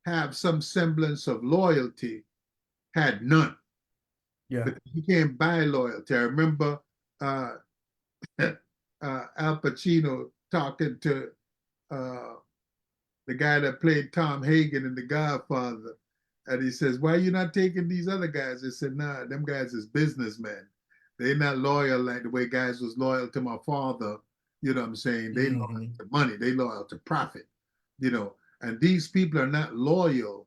have some semblance of loyalty, had none. Yeah. Because you can't buy loyalty. I remember Al Pacino talking to the guy that played Tom Hagen in The Godfather. And he says, why are you not taking these other guys? They said, nah, them guys is businessmen. They're not loyal like the way guys was loyal to my father. You know what I'm saying? They loyal to money. They loyal to profit. And these people are not loyal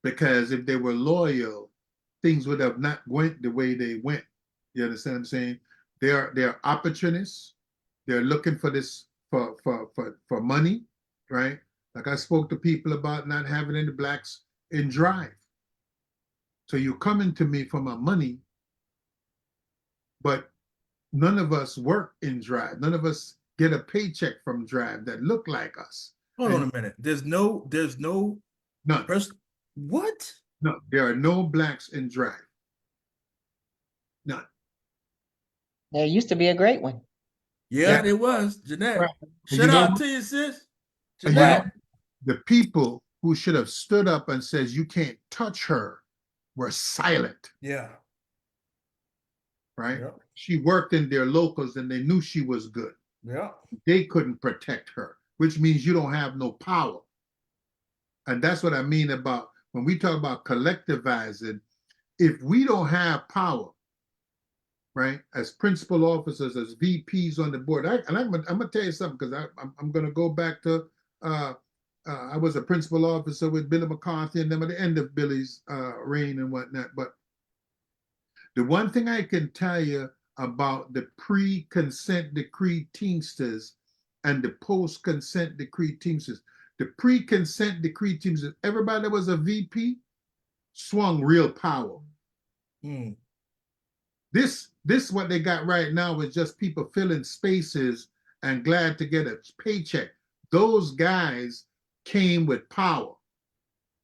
because if they were loyal, things would have not went the way they went. You understand what I'm saying? They're opportunists. They're looking for this for money, right? Like I spoke to people about not having any blacks in Drive. So you're coming to me for my money, but none of us work in Drive. None of us get a paycheck from Drive that look like us. Hold on a minute. There's no none. What? No, there are no blacks in Drive. None. There used to be a great one. Yeah, Yeah. it was. Jeanette. Right. Shout out to you, sis. And Jeanette. the people who should have stood up and says, you can't touch her, were silent, Yeah. right? Yep. She worked in their locals and they knew she was good. Yeah. They couldn't protect her, which means you don't have no power. And that's what I mean about when we talk about collectivizing. If we don't have power, right, as principal officers, as VPs on the board, I'm gonna tell you something, because I'm gonna go back to I was a principal officer with Billy McCarthy and them at the end of Billy's reign and whatnot. But the one thing I can tell you about the pre-consent decree Teamsters and the post-consent decree Teamsters, the pre-consent decree Teamsters, everybody that was a VP swung real power. Mm. This what they got right now is just people filling spaces and glad to get a paycheck. Those guys came with power.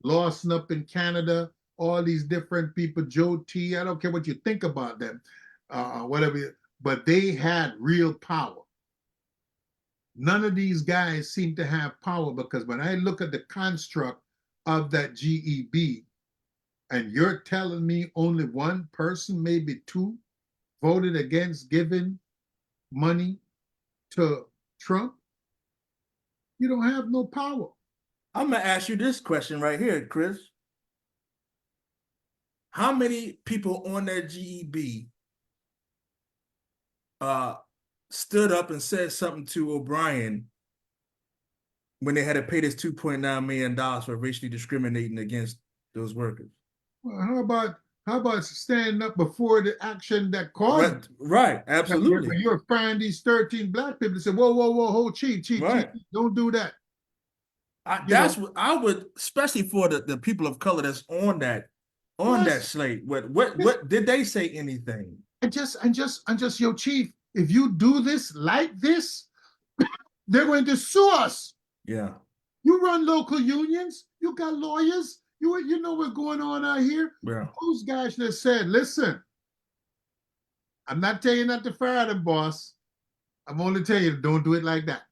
Lawson up in Canada, all these different people, Joe T. I don't care what you think about them, whatever, but they had real power. None of these guys seem to have power, because when I look at the construct of that GEB, and you're telling me only one person, maybe two, voted against giving money to Trump, you don't have no power. I'm gonna ask you this question right here, Chris. How many people on that GEB stood up and said something to O'Brien when they had to pay this $2.9 million for racially discriminating against those workers? Well, how about standing up before the action that caused right, absolutely. When you're firing these 13 black people, say, whoa, hold, chief, right. don't do that. That's what I would, especially for the people of color that's on that slate. What did they say anything? And just your chief, if you do this like this, they're going to sue us. Yeah. You run local unions, you got lawyers, you know what's going on out here. Yeah. Those guys should have said, listen, I'm not telling you not to fire them, boss. I'm only telling you, don't do it like that.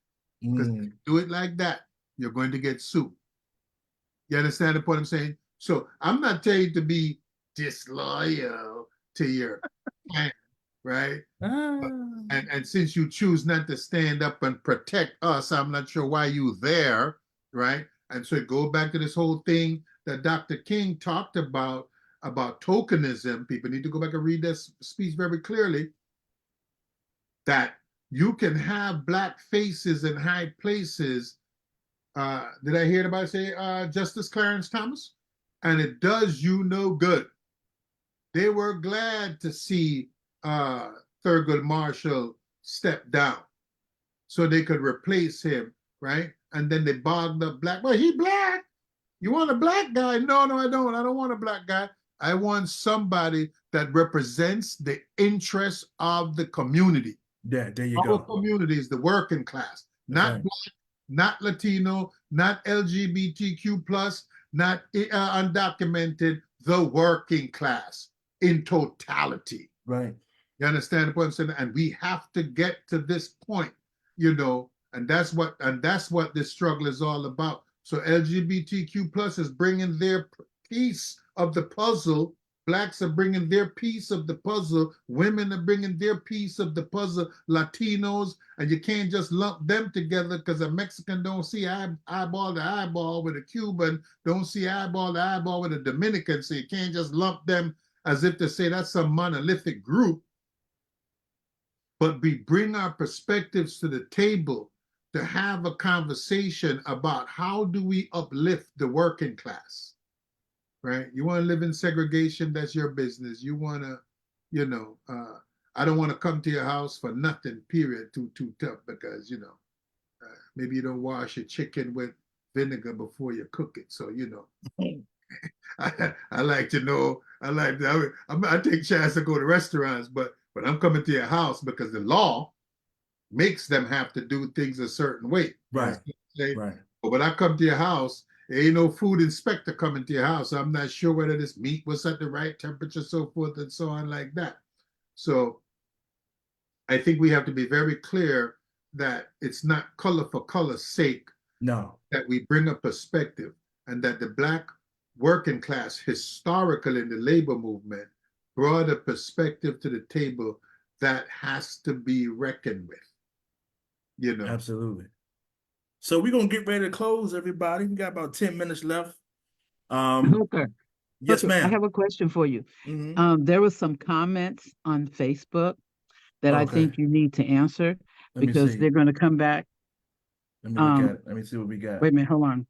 Because if you do it like that, you're going to get sued. You understand the point I'm saying? So I'm not telling you to be disloyal to your plan, right? And since you choose not to stand up and protect us, I'm not sure why you there, right? And so go back to this whole thing that Dr. King talked about tokenism. People need to go back and read this speech very clearly, that you can have black faces in high places. Did I hear anybody say Justice Clarence Thomas? And it does you no good. They were glad to see Thurgood Marshall step down so they could replace him, right? And then they bogged up black. Well, he black. You want a black guy? No, I don't. I don't want a black guy. I want somebody that represents the interests of the community. Yeah, there you go. Our community is the working class, not black, not Latino, not LGBTQ plus, not undocumented, the working class in totality. Right. You understand what I'm saying? And we have to get to this point, and that's what this struggle is all about. So LGBTQ plus is bringing their piece of the puzzle. Blacks are bringing their piece of the puzzle. Women are bringing their piece of the puzzle. Latinos, and you can't just lump them together, because a Mexican don't see eyeball to eyeball with a Cuban, don't see eyeball to eyeball with a Dominican. So you can't just lump them as if to say that's some monolithic group. But we bring our perspectives to the table to have a conversation about how do we uplift the working class. Right? You want to live in segregation, that's your business. You want to, I don't want to come to your house for nothing, period, too tough, because, maybe you don't wash your chicken with vinegar before you cook it. So, I like to know, I take chance to go to restaurants, but I'm coming to your house because the law makes them have to do things a certain way. Right. Right. But when I come to your house, there ain't no food inspector coming to your house. I'm not sure whether this meat was at the right temperature, so forth and so on like that. So I think we have to be very clear that it's not color for color's sake. No. That we bring a perspective. and that the Black working class historically in the labor movement brought a perspective to the table that has to be reckoned with, you know. Absolutely. So we're gonna get ready to close, everybody. We got about 10 minutes left. Hooker, Yes, Hooker, I ma'am. have a question for you. Mhm. There was some comments on Facebook that I Okay. think you need to answer Let me because see. they're going to come back. Let me look at it. Let me see what we got. Wait a minute, hold on.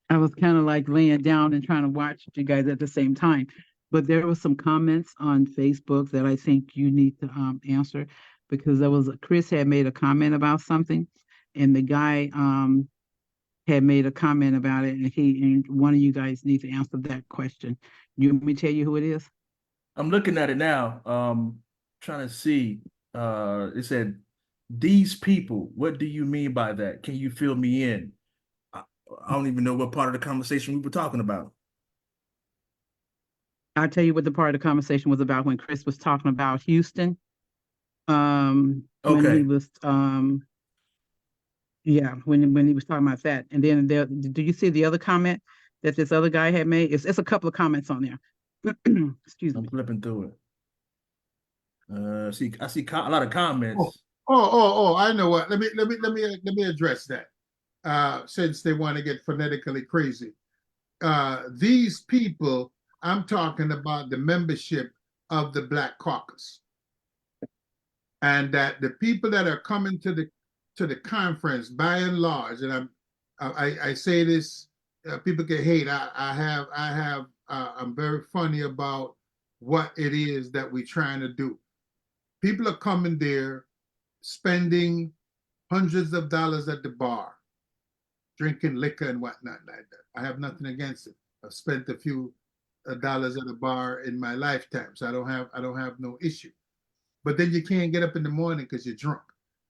I was kind of like laying down and trying to watch you guys at the same time. But there was some comments on Facebook that I think you need to answer because there was Chris had made a comment about something, and the guy had made a comment about it, and one of you guys need to answer that question. You want me to tell you who it is? I'm looking at it now. Trying to see. It said, "These people." What do you mean by that? Can you fill me in? I, I don't even know what part of the conversation we were talking about. I'll tell you what the part of the conversation was about when Chris was talking about Houston. When he Okay. was yeah, when he was talking about that. And then there, do you see the other comment that this other guy had made? It's a couple of comments on there. Excuse I'm me. flipping through it. I see a lot of Oh, comments. I know what. Let me address that. Since they want to get phonetically crazy. These people, I'm talking about the membership of the Black Caucus. And that the people that are coming to the conference, by and large, and I say this, people can hate. I'm very funny about what it is that we're trying to do. People are coming there, spending hundreds of dollars at the bar, drinking liquor and whatnot like that. I have nothing against it. I've spent a few dollars at a bar in my lifetime, so I don't have no issue. But then you can't get up in the morning because you're drunk.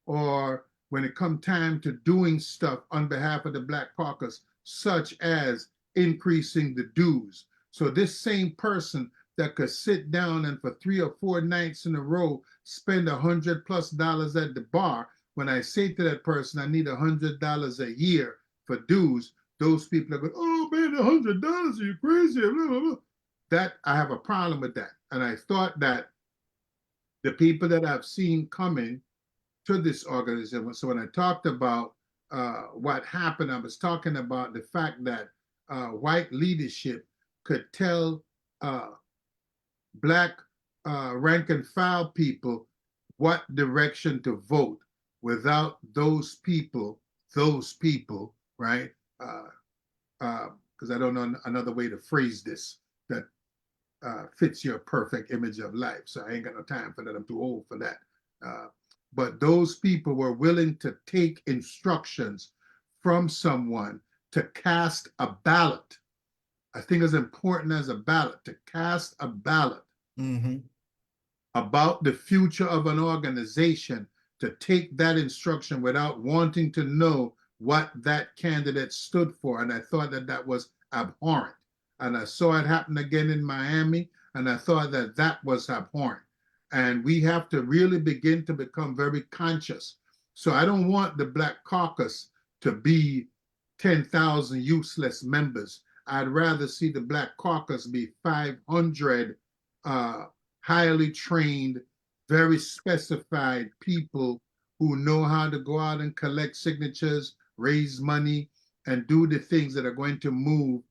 Or when it come time to doing stuff on behalf of the Black Caucus, such as increasing the dues. So this same person that could sit down and for 3 or 4 nights in a row spend $100+ at the bar, when I say to that person, I need $100 a year for dues, those people are going, oh man, $100, are you crazy? Blah, blah, blah. That I have a problem with that. And I thought that the people that I've seen coming to this organization. So when I talked about what happened, I was talking about the fact that white leadership could tell Black rank and file people what direction to vote without those people, right? Because I don't know another way to phrase this that fits your perfect image of life. So I ain't got no time for that. I'm too old for that. But those people were willing to take instructions from someone to cast a ballot. I think it's important as a ballot to cast a ballot about the future of an organization, to take that instruction without wanting to know what that candidate stood for. And I thought that that was abhorrent. And I saw it happen again in Miami, and I thought that that was abhorrent. And we have to really begin to become very conscious. So I don't want the Black Caucus to be 10,000 useless members. I'd rather see the Black Caucus be 500 highly trained, very specified people who know how to go out and collect signatures, raise money, and do the things that are going to move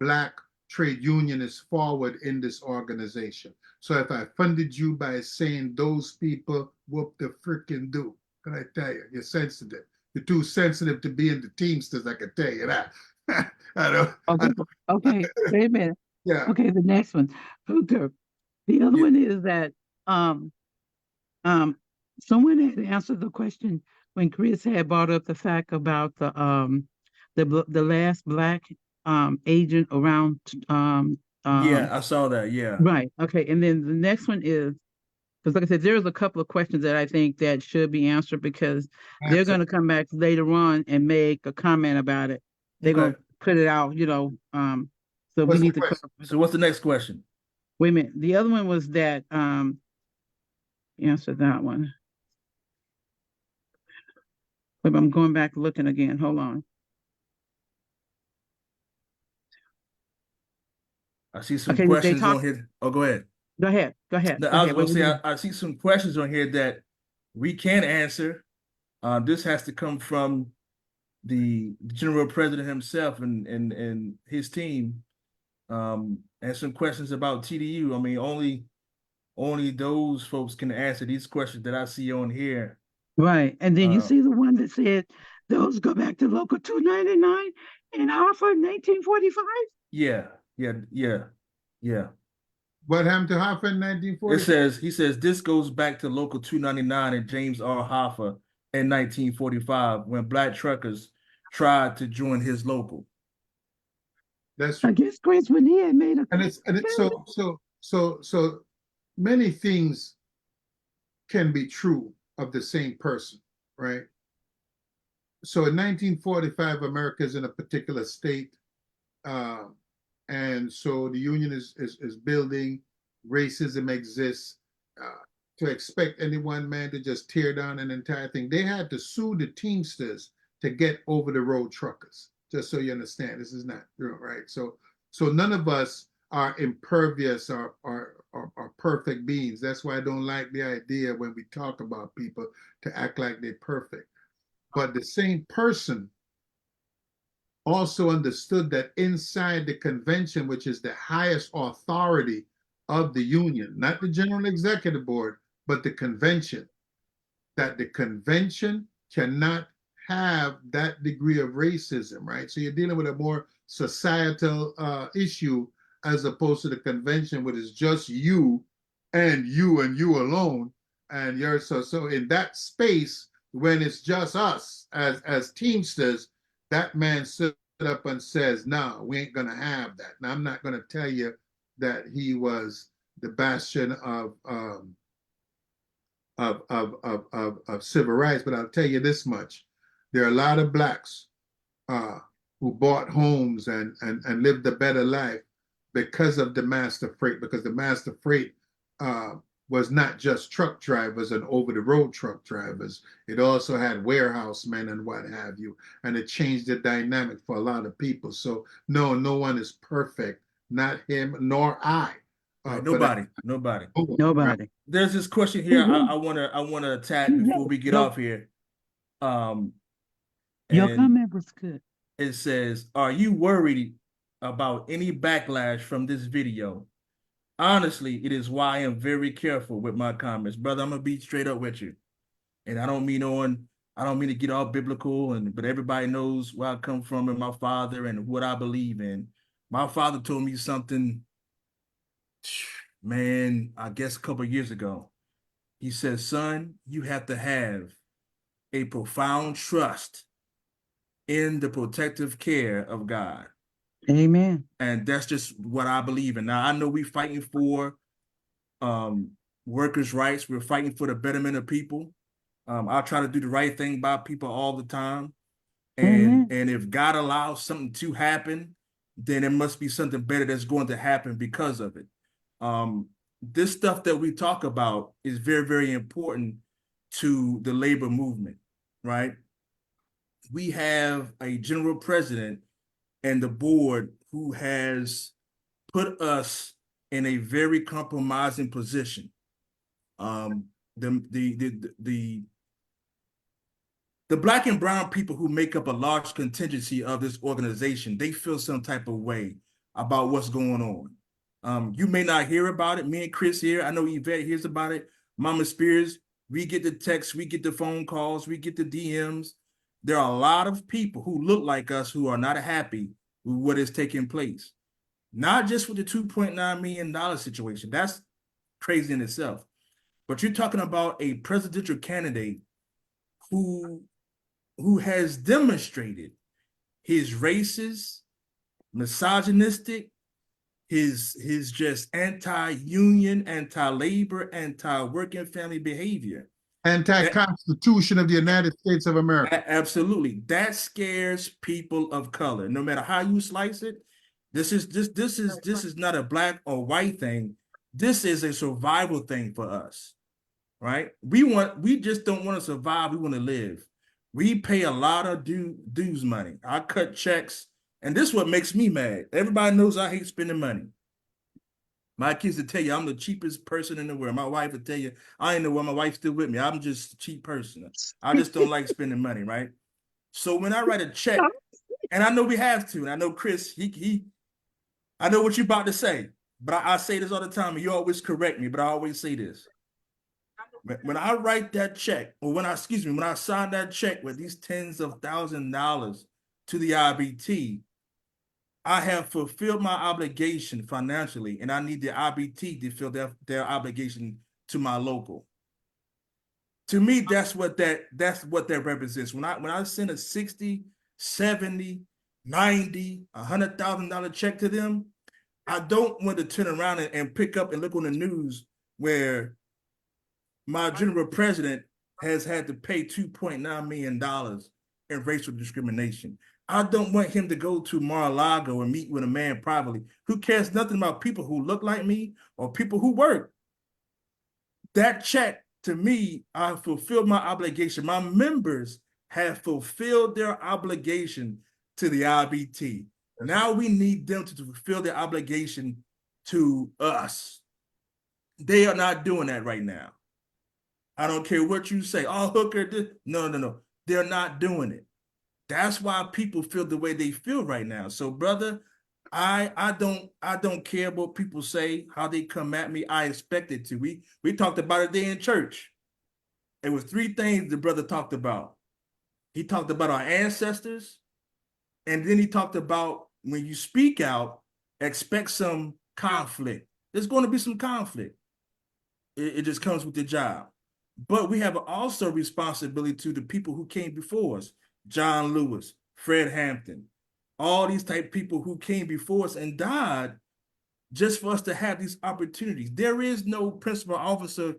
Black trade unionists forward in this organization. So if I funded you by saying those people, whoop the freaking do. Can I tell you? You're sensitive. You're too sensitive to be in the Teamsters, I can tell you that. I don't, Okay, okay, wait a minute. yeah. Okay, the next one. Hooker. The other Yeah. one is that um someone had answered the question when Chris had brought up the fact about the last Black agent around Yeah, I saw that. Yeah. right. Okay, and then the next one is because, like I said, there's a couple of questions that I think that should be answered because they're Answer. going to come back later on and make a comment about it. They're going Okay. to put it out, so we What's the need to question? clarify. So what's the next question? Wait a minute. The other one was that answer that one. But I'm going back looking again. Hold on. I see some Okay, they questions talk. on here. Oh, go ahead. Go ahead. Go ahead. No, Go I was ahead. going What to you say, mean? I see some questions on here that we can answer. This has to come from the general president himself and his team. And some questions about TDU. I mean, only those folks can answer these questions that I see on here. Right. And then you Uh, see the one that said those go back to Local 299 in Hartford, 1945. yeah, yeah. What happened to Hoffa in He 1940? says this goes back to Local 299 and James R. Hoffa in 1945 when black truckers tried to join his local. That's I guess Chris when he had made a and it's so many things can be true of the same person, right? So in 1945, America is in a particular state, and so the union is building. Racism exists. To expect any one man to just tear down an entire thing, they had to sue the Teamsters to get over the road truckers. Just so you understand, this is not real, right? So none of us are impervious or perfect beings. That's why I don't like the idea when we talk about people to act like they're perfect. But the same person also understood that inside the convention, which is the highest authority of the union, not the general executive board, but the convention, that the convention cannot have that degree of racism, right? So you're dealing with a more societal issue as opposed to the convention, which is just you and you alone. And you're so in that space, when it's just us as Teamsters, that man stood up and says, "No, we ain't gonna have that." Now I'm not gonna tell you that he was the bastion of civil rights, but I'll tell you this much: there are a lot of blacks who bought homes and lived a better life because of the master freight, because the master freight was not just truck drivers and over-the-road truck drivers. It also had warehouse men and what have you, and it changed the dynamic for a lot of people. So no one is perfect, not him nor I. Right, But nobody. Nobody. There's this question here I wanna attack before we get Your, off here. Um, your and comment was good. it says, "Are you worried about any backlash from this video? Honestly, it is why I am very careful with my comments, brother. I'm gonna be straight up with you, and I don't mean to get all biblical, but everybody knows where I come from and my father and what I believe in. My father told me something, man, I guess a couple of years ago. He said, son, you have to have a profound trust in the protective care of God. Amen. And that's just what I believe in. Now, I know we're fighting for workers' rights. We're fighting for the betterment of people. I try to do the right thing by people all the time. And Amen. if God allows something to happen, then it must be something better that's going to happen because of it. This stuff that we talk about is very, very important to the labor movement, right? We have a general president and the board who has put us in a very compromising position. The black and brown people who make up a large contingency of this organization, they feel some type of way about what's going on. You may not hear about it. Me and Chris here, I know Yvette hears about it. Mama Spears, we get the texts, we get the phone calls, we get the DMs. There are a lot of people who look like us who are not happy with what is taking place. Not just with the $2.9 million situation. That's crazy in itself. But you're talking about a presidential candidate who has demonstrated his racist, misogynistic, his just anti-union, anti-labor, anti-working family behavior. Anti-Constitution of the United States of America. Absolutely. That scares people of color. No matter how you slice it, this is not a black or white thing. This is a survival thing for us, right? We just don't want to survive. We want to live. We pay a lot of dues money. I cut checks, and this is what makes me mad. Everybody knows I hate spending money. My kids will tell you I'm the cheapest person in the world. My wife will tell you, I ain't know why my wife's still with me. I'm just a cheap person. I just don't like spending money, right? So when I write a check, and I know we have to, and I know Chris, I know what you're about to say, but I say this all the time, and you always correct me, but I always say this. When I write that check, or when I sign that check with these tens of $1,000s to the IBT, I have fulfilled my obligation financially, and I need the IBT to fulfill their obligation to my local. To me, that's what that represents. When I send a 60, 70, 90, $100,000 check to them, I don't want to turn around and pick up and look on the news where my general president has had to pay $2.9 million in racial discrimination. I don't want him to go to Mar-a-Lago and meet with a man privately who cares nothing about people who look like me or people who work. That check, to me, I fulfilled my obligation. My members have fulfilled their obligation to the IBT. Now we need them to fulfill their obligation to us. They are not doing that right now. I don't care what you say. Oh, Hooker, no. They're not doing it. That's why people feel the way they feel right now. So, brother, I don't care what people say, how they come at me. I expect it to. We talked about it there in church. It was 3 things the brother talked about. He talked about our ancestors, and then he talked about when you speak out, expect some conflict. There's going to be some conflict. It just comes with the job. But we have also responsibility to the people who came before us. John Lewis, Fred Hampton, all these type of people who came before us and died just for us to have these opportunities. There is no principal officer,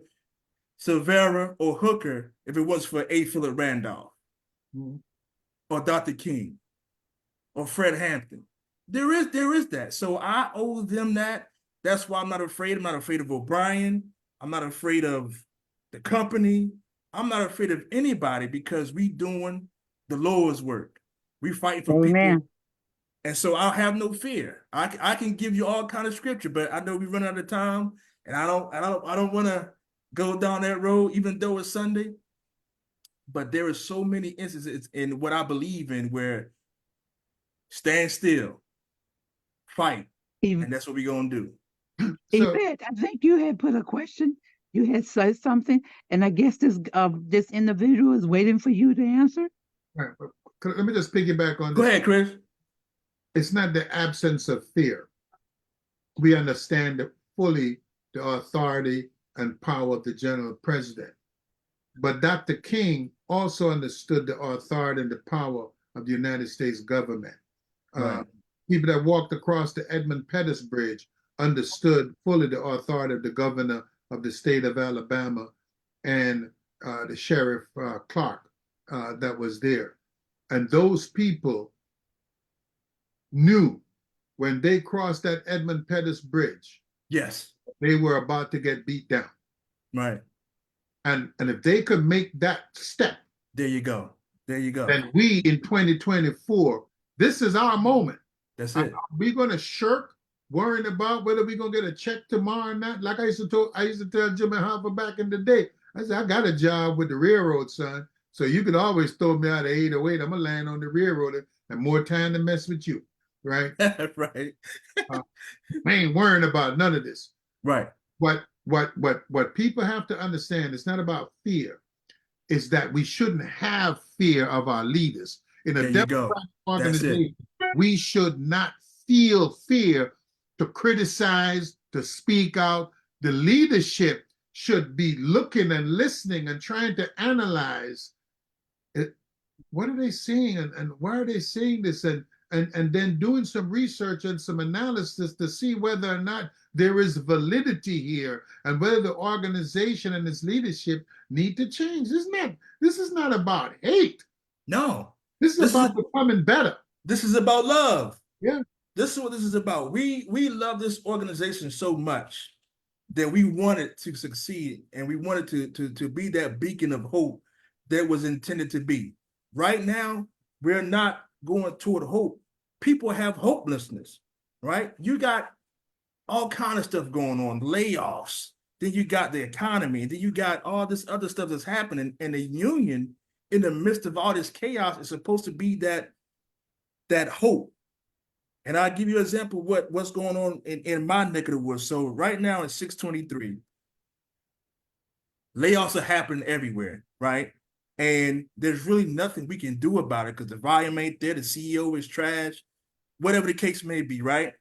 Silvera, or Hooker if it was for A. Philip Randolph or Dr. King or Fred Hampton. There is that. So I owe them that. That's why I'm not afraid. I'm not afraid of O'Brien. I'm not afraid of the company. I'm not afraid of anybody because we doing the Lord's work. We fighting for people. And so I'll have no fear. I can give you all kind of scripture, but I know we run out of time, and I don't want to go down that road, even though it's Sunday. But there are so many instances in what I believe in where stand still, fight, and that's what we're gonna do. Yvette, I think you had put a question. You had said something, and I guess this individual is waiting for you to answer. Right, but let me just piggyback on this. Go ahead, Chris. It's not the absence of fear. We understand fully the authority and power of the general president. But Dr. King also understood the authority and the power of the United States government. Right. People that walked across the Edmund Pettus Bridge understood fully the authority of the governor of the state of Alabama and the Sheriff Clark that was there. And those people knew when they crossed that Edmund Pettus Bridge, yes, they were about to get beat down. Right. And if they could make that step, there you go. Then we in 2024, this is our moment. That's it. Are we going to shirk worrying about whether we're going to get a check tomorrow or not? Like I used to tell Jimmy Hoffa back in the day, I said, I got a job with the railroad, son. So you could always throw me out of 808. I'm going to land on the railroad and more time to mess with you. Right? Right. I ain't worrying about none of this. Right. What people have to understand, it's not about fear. It's that we shouldn't have fear of our leaders. In a democratic organization, we should not feel fear to criticize, to speak out. The leadership should be looking and listening and trying to analyze it. What are they saying and why are they saying this? And then doing some research and some analysis to see whether or not there is validity here and whether the organization and its leadership need to change. This is not about hate. No. This is about becoming better. This is about love. Yeah. This is what this is about. We love this organization so much that we wanted to succeed and we wanted to be that beacon of hope that was intended to be. Right now, we're not going toward hope. People have hopelessness, right? You got all kind of stuff going on, layoffs. Then you got the economy, and then you got all this other stuff that's happening. And the union, in the midst of all this chaos, is supposed to be that hope. And I'll give you an example of what's going on in my neck of the woods. So right now in 623, layoffs are happening everywhere, right? And there's really nothing we can do about it because the volume ain't there, the CEO is trash, whatever the case may be, right?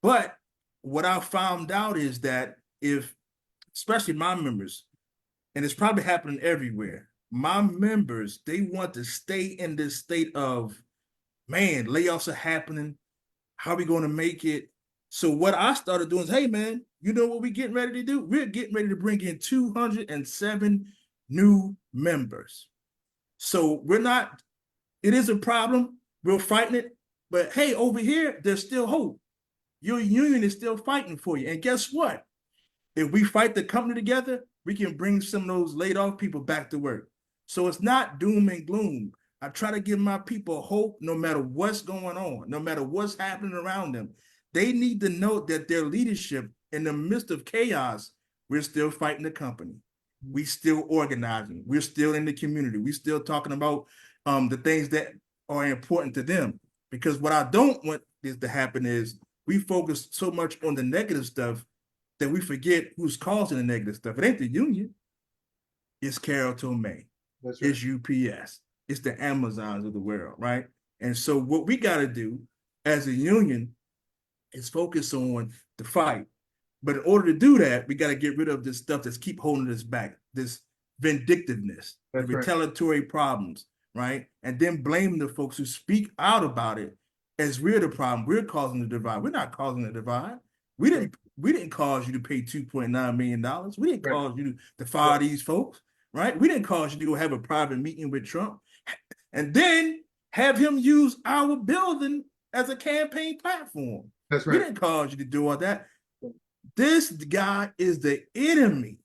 But what I found out is that if, especially my members, and it's probably happening everywhere, my members, they want to stay in this state of, man, layoffs are happening. How are we going to make it? So what I started doing is, hey, man, you know what we're getting ready to do? We're getting ready to bring in 207 new members. So it is a problem. We're fighting it. But hey, over here, there's still hope. Your union is still fighting for you. And guess what? If we fight the company together, we can bring some of those laid off people back to work. So it's not doom and gloom. I try to give my people hope no matter what's going on, no matter what's happening around them. They need to know that their leadership, in the midst of chaos, we're still fighting the company. We still organizing. We're still in the community. We're still talking about the things that are important to them. Because what I don't want this to happen is we focus so much on the negative stuff that we forget who's causing the negative stuff. It ain't the union. It's Carol Tomei. That's right. It's UPS. It's the Amazons of the world, right? And so what we got to do as a union is focus on the fight. But in order to do that, we got to get rid of this stuff that's keep holding us back, this vindictiveness, the retaliatory problems, right? And then blame the folks who speak out about it as we're the problem. We're causing the divide. We're not causing the divide. We didn't cause you to pay $2.9 million. We didn't cause you to fire these folks, right? We didn't cause you to go have a private meeting with Trump and then have him use our building as a campaign platform. That's right. We didn't cause you to do all that. This guy is the enemy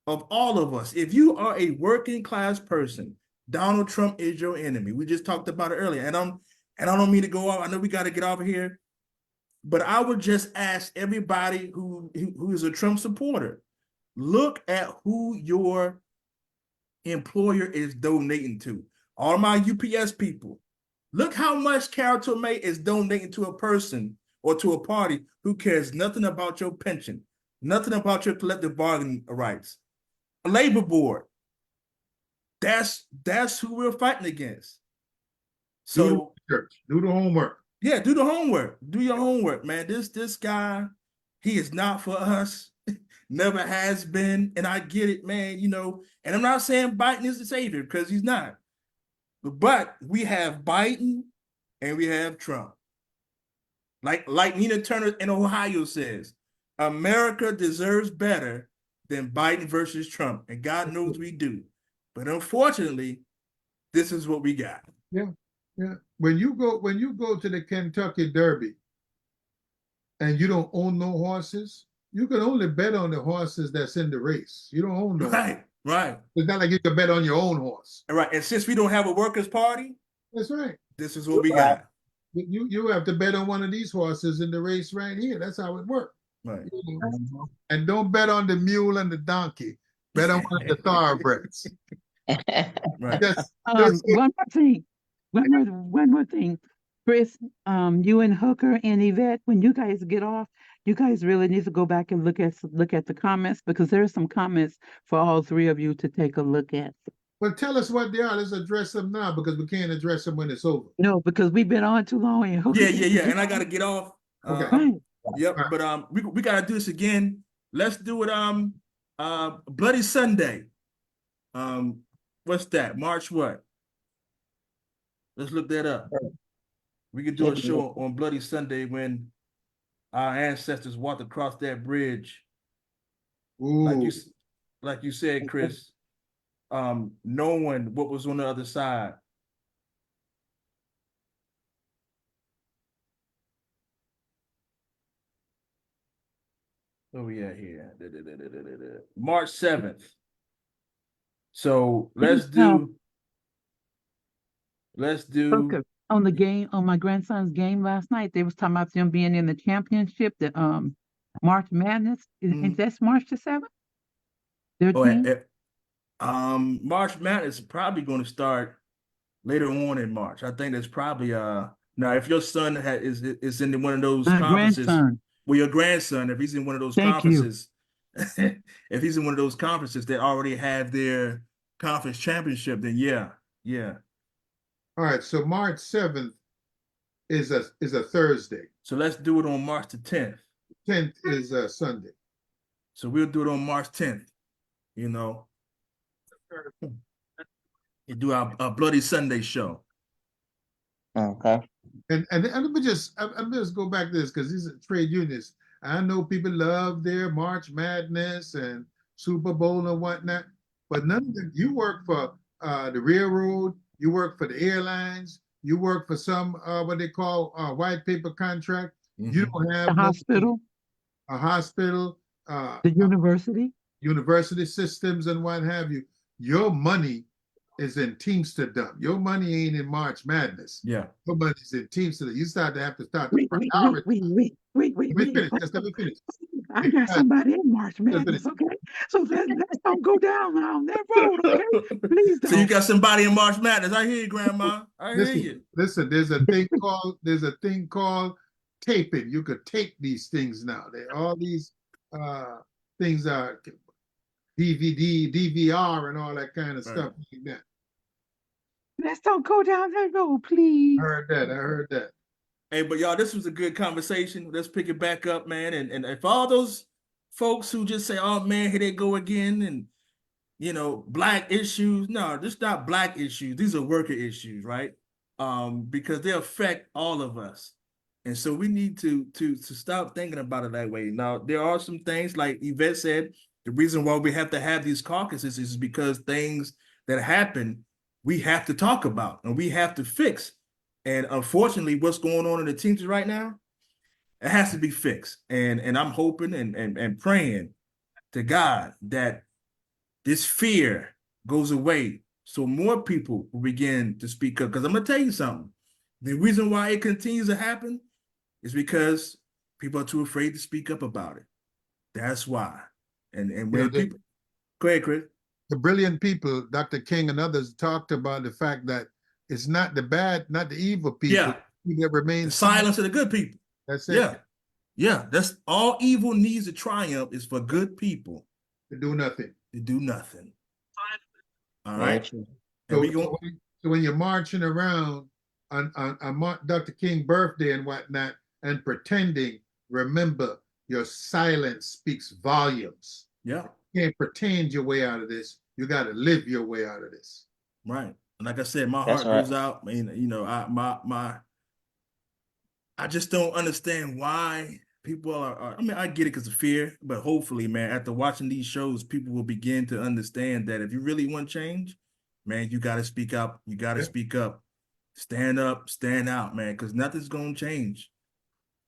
of all of us. If you are a working class person, Donald Trump is your enemy. We just talked about it earlier. And I don't mean to go off. I know we got to get off of here. But I would just ask everybody who is a Trump supporter, look at who your employer is donating to. All my UPS people, look how much Carol Tomei is donating to a person or to a party who cares nothing about your pension, nothing about your collective bargaining rights. A labor board, that's who we're fighting against. So do the homework. Yeah, do the homework. Do your homework, man. This guy, he is not for us. Never has been. And I get it, man, and I'm not saying Biden is the savior because he's not. But we have Biden and we have Trump. Like Nina Turner in Ohio says, America deserves better than Biden versus Trump. And God knows we do. But unfortunately, this is what we got. Yeah. Yeah. When you go to the Kentucky Derby and you don't own no horses, you can only bet on the horses that's in the race. You don't own no horse. Right. It's not like you can bet on your own horse. Right. And since we don't have a workers' party, that's right. This is what we got. You have to bet on one of these horses in the race right here. That's how it works. Right. And don't bet on the mule and the donkey. Bet on one of the thoroughbreds. Right. One more thing. One more thing. Chris, you and Hooker and Yvette, when you guys get off, you guys really need to go back and look at the comments because there are some comments for all three of you to take a look at. Well, tell us what they are. Let's address them now because we can't address them when it's over. No, because we've been on too long. And yeah. And I got to get off. Okay. Yep. Right. But we got to do this again. Let's do it. Bloody Sunday. What's that? March what? Let's look that up. We could do a show on Bloody Sunday when our ancestors walked across that bridge. Ooh. Like you said, Chris, knowing what was on the other side. Oh yeah, here. March 7th. So let's do. Hooker, on the game, on my grandson's game last night, they was talking about them being in the championship, the March Madness. Is that's March the 7th? Their Oh, team? March Madness is probably going to start later on in March. I think that's probably now if your son is in one of those My conferences, grandson. well, your grandson, if he's in one of those Thank you. conferences, if he's in one of those conferences that already have their conference championship, then yeah. All right, so March 7th is a Thursday. So let's do it on March the 10th. 10th is a Sunday. So we'll do it on March 10th, you know. You do our Bloody Sunday show. Okay. And let me just go back to this because these are trade unions. I know people love their March Madness and Super Bowl and whatnot, but none of them. You work for the railroad, you work for the airlines, you work for some what they call white paper contract. You don't have The hospital, a hospital, the university. university systems and what have you. Your money is in Teamsterdom. Your money ain't in March Madness. Yeah. Your money's in Teamsterdom. You have to start Wait. Let me finish. Just let me finish. I got somebody in March Madness, okay? So let's don't go down that road, okay? Please don't. So you got somebody in March Madness. I hear you, Grandma. I hear you. Listen, there's a thing called taping. You could tape these things now. All these things are DVD, DVR, and all that kind of stuff like that. Let's don't go down that road, please. I heard that. Hey, but y'all, this was a good conversation. Let's pick it back up, man. And if all those folks who just say, oh man, here they go again, and you know, black issues. No, this is not black issues. These are worker issues, right? Because they affect all of us. And so we need to stop thinking about it that way. Now, there are some things, like Yvette said, the reason why we have to have these caucuses is because things that happen, we have to talk about and we have to fix. And unfortunately, what's going on in the Teamsters right now, it has to be fixed. And I'm hoping and praying to God that this fear goes away so more people will begin to speak up. Because I'm going to tell you something. The reason why it continues to happen is because people are too afraid to speak up about it. That's why. And when people... Go ahead, Chris. The brilliant people, Dr. King and others, talked about the fact that it's not the bad, not the evil people that remain silence of the good people. That's it. Yeah. That's all. Evil needs to triumph is for good people to do nothing. All right. So when you're marching around on Dr. King's birthday and whatnot and pretending, remember your silence speaks volumes. Yeah. You can't pretend your way out of this. You got to live your way out of this. Right. And like I said, my heart goes out. I mean, you know, I just don't understand why people are I mean, I get it because of fear, but hopefully, man, after watching these shows, people will begin to understand that if you really want change, man, you got to speak up. You got to speak up. Stand up, stand out, man, because nothing's going to change.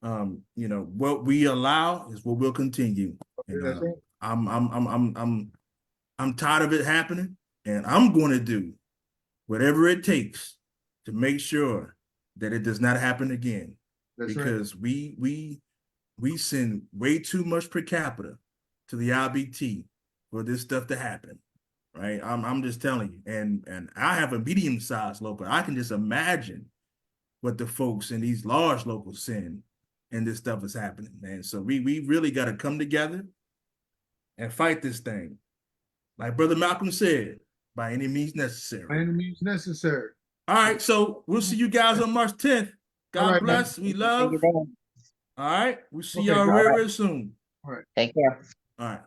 You know, what we allow is what will continue. And, I'm tired of it happening, and I'm going to do whatever it takes to make sure that it does not happen again. Because we send way too much per capita to the IBT for this stuff to happen, right? I'm just telling you, and I have a medium-sized local. I can just imagine what the folks in these large locals send, and this stuff is happening, man. So we really got to come together and fight this thing, like Brother Malcolm said, by any means necessary. By any means necessary. All right, so we'll see you guys on March 10th. God bless. Man. We love. All right. We'll see y'all real soon. All right. Take care. All right.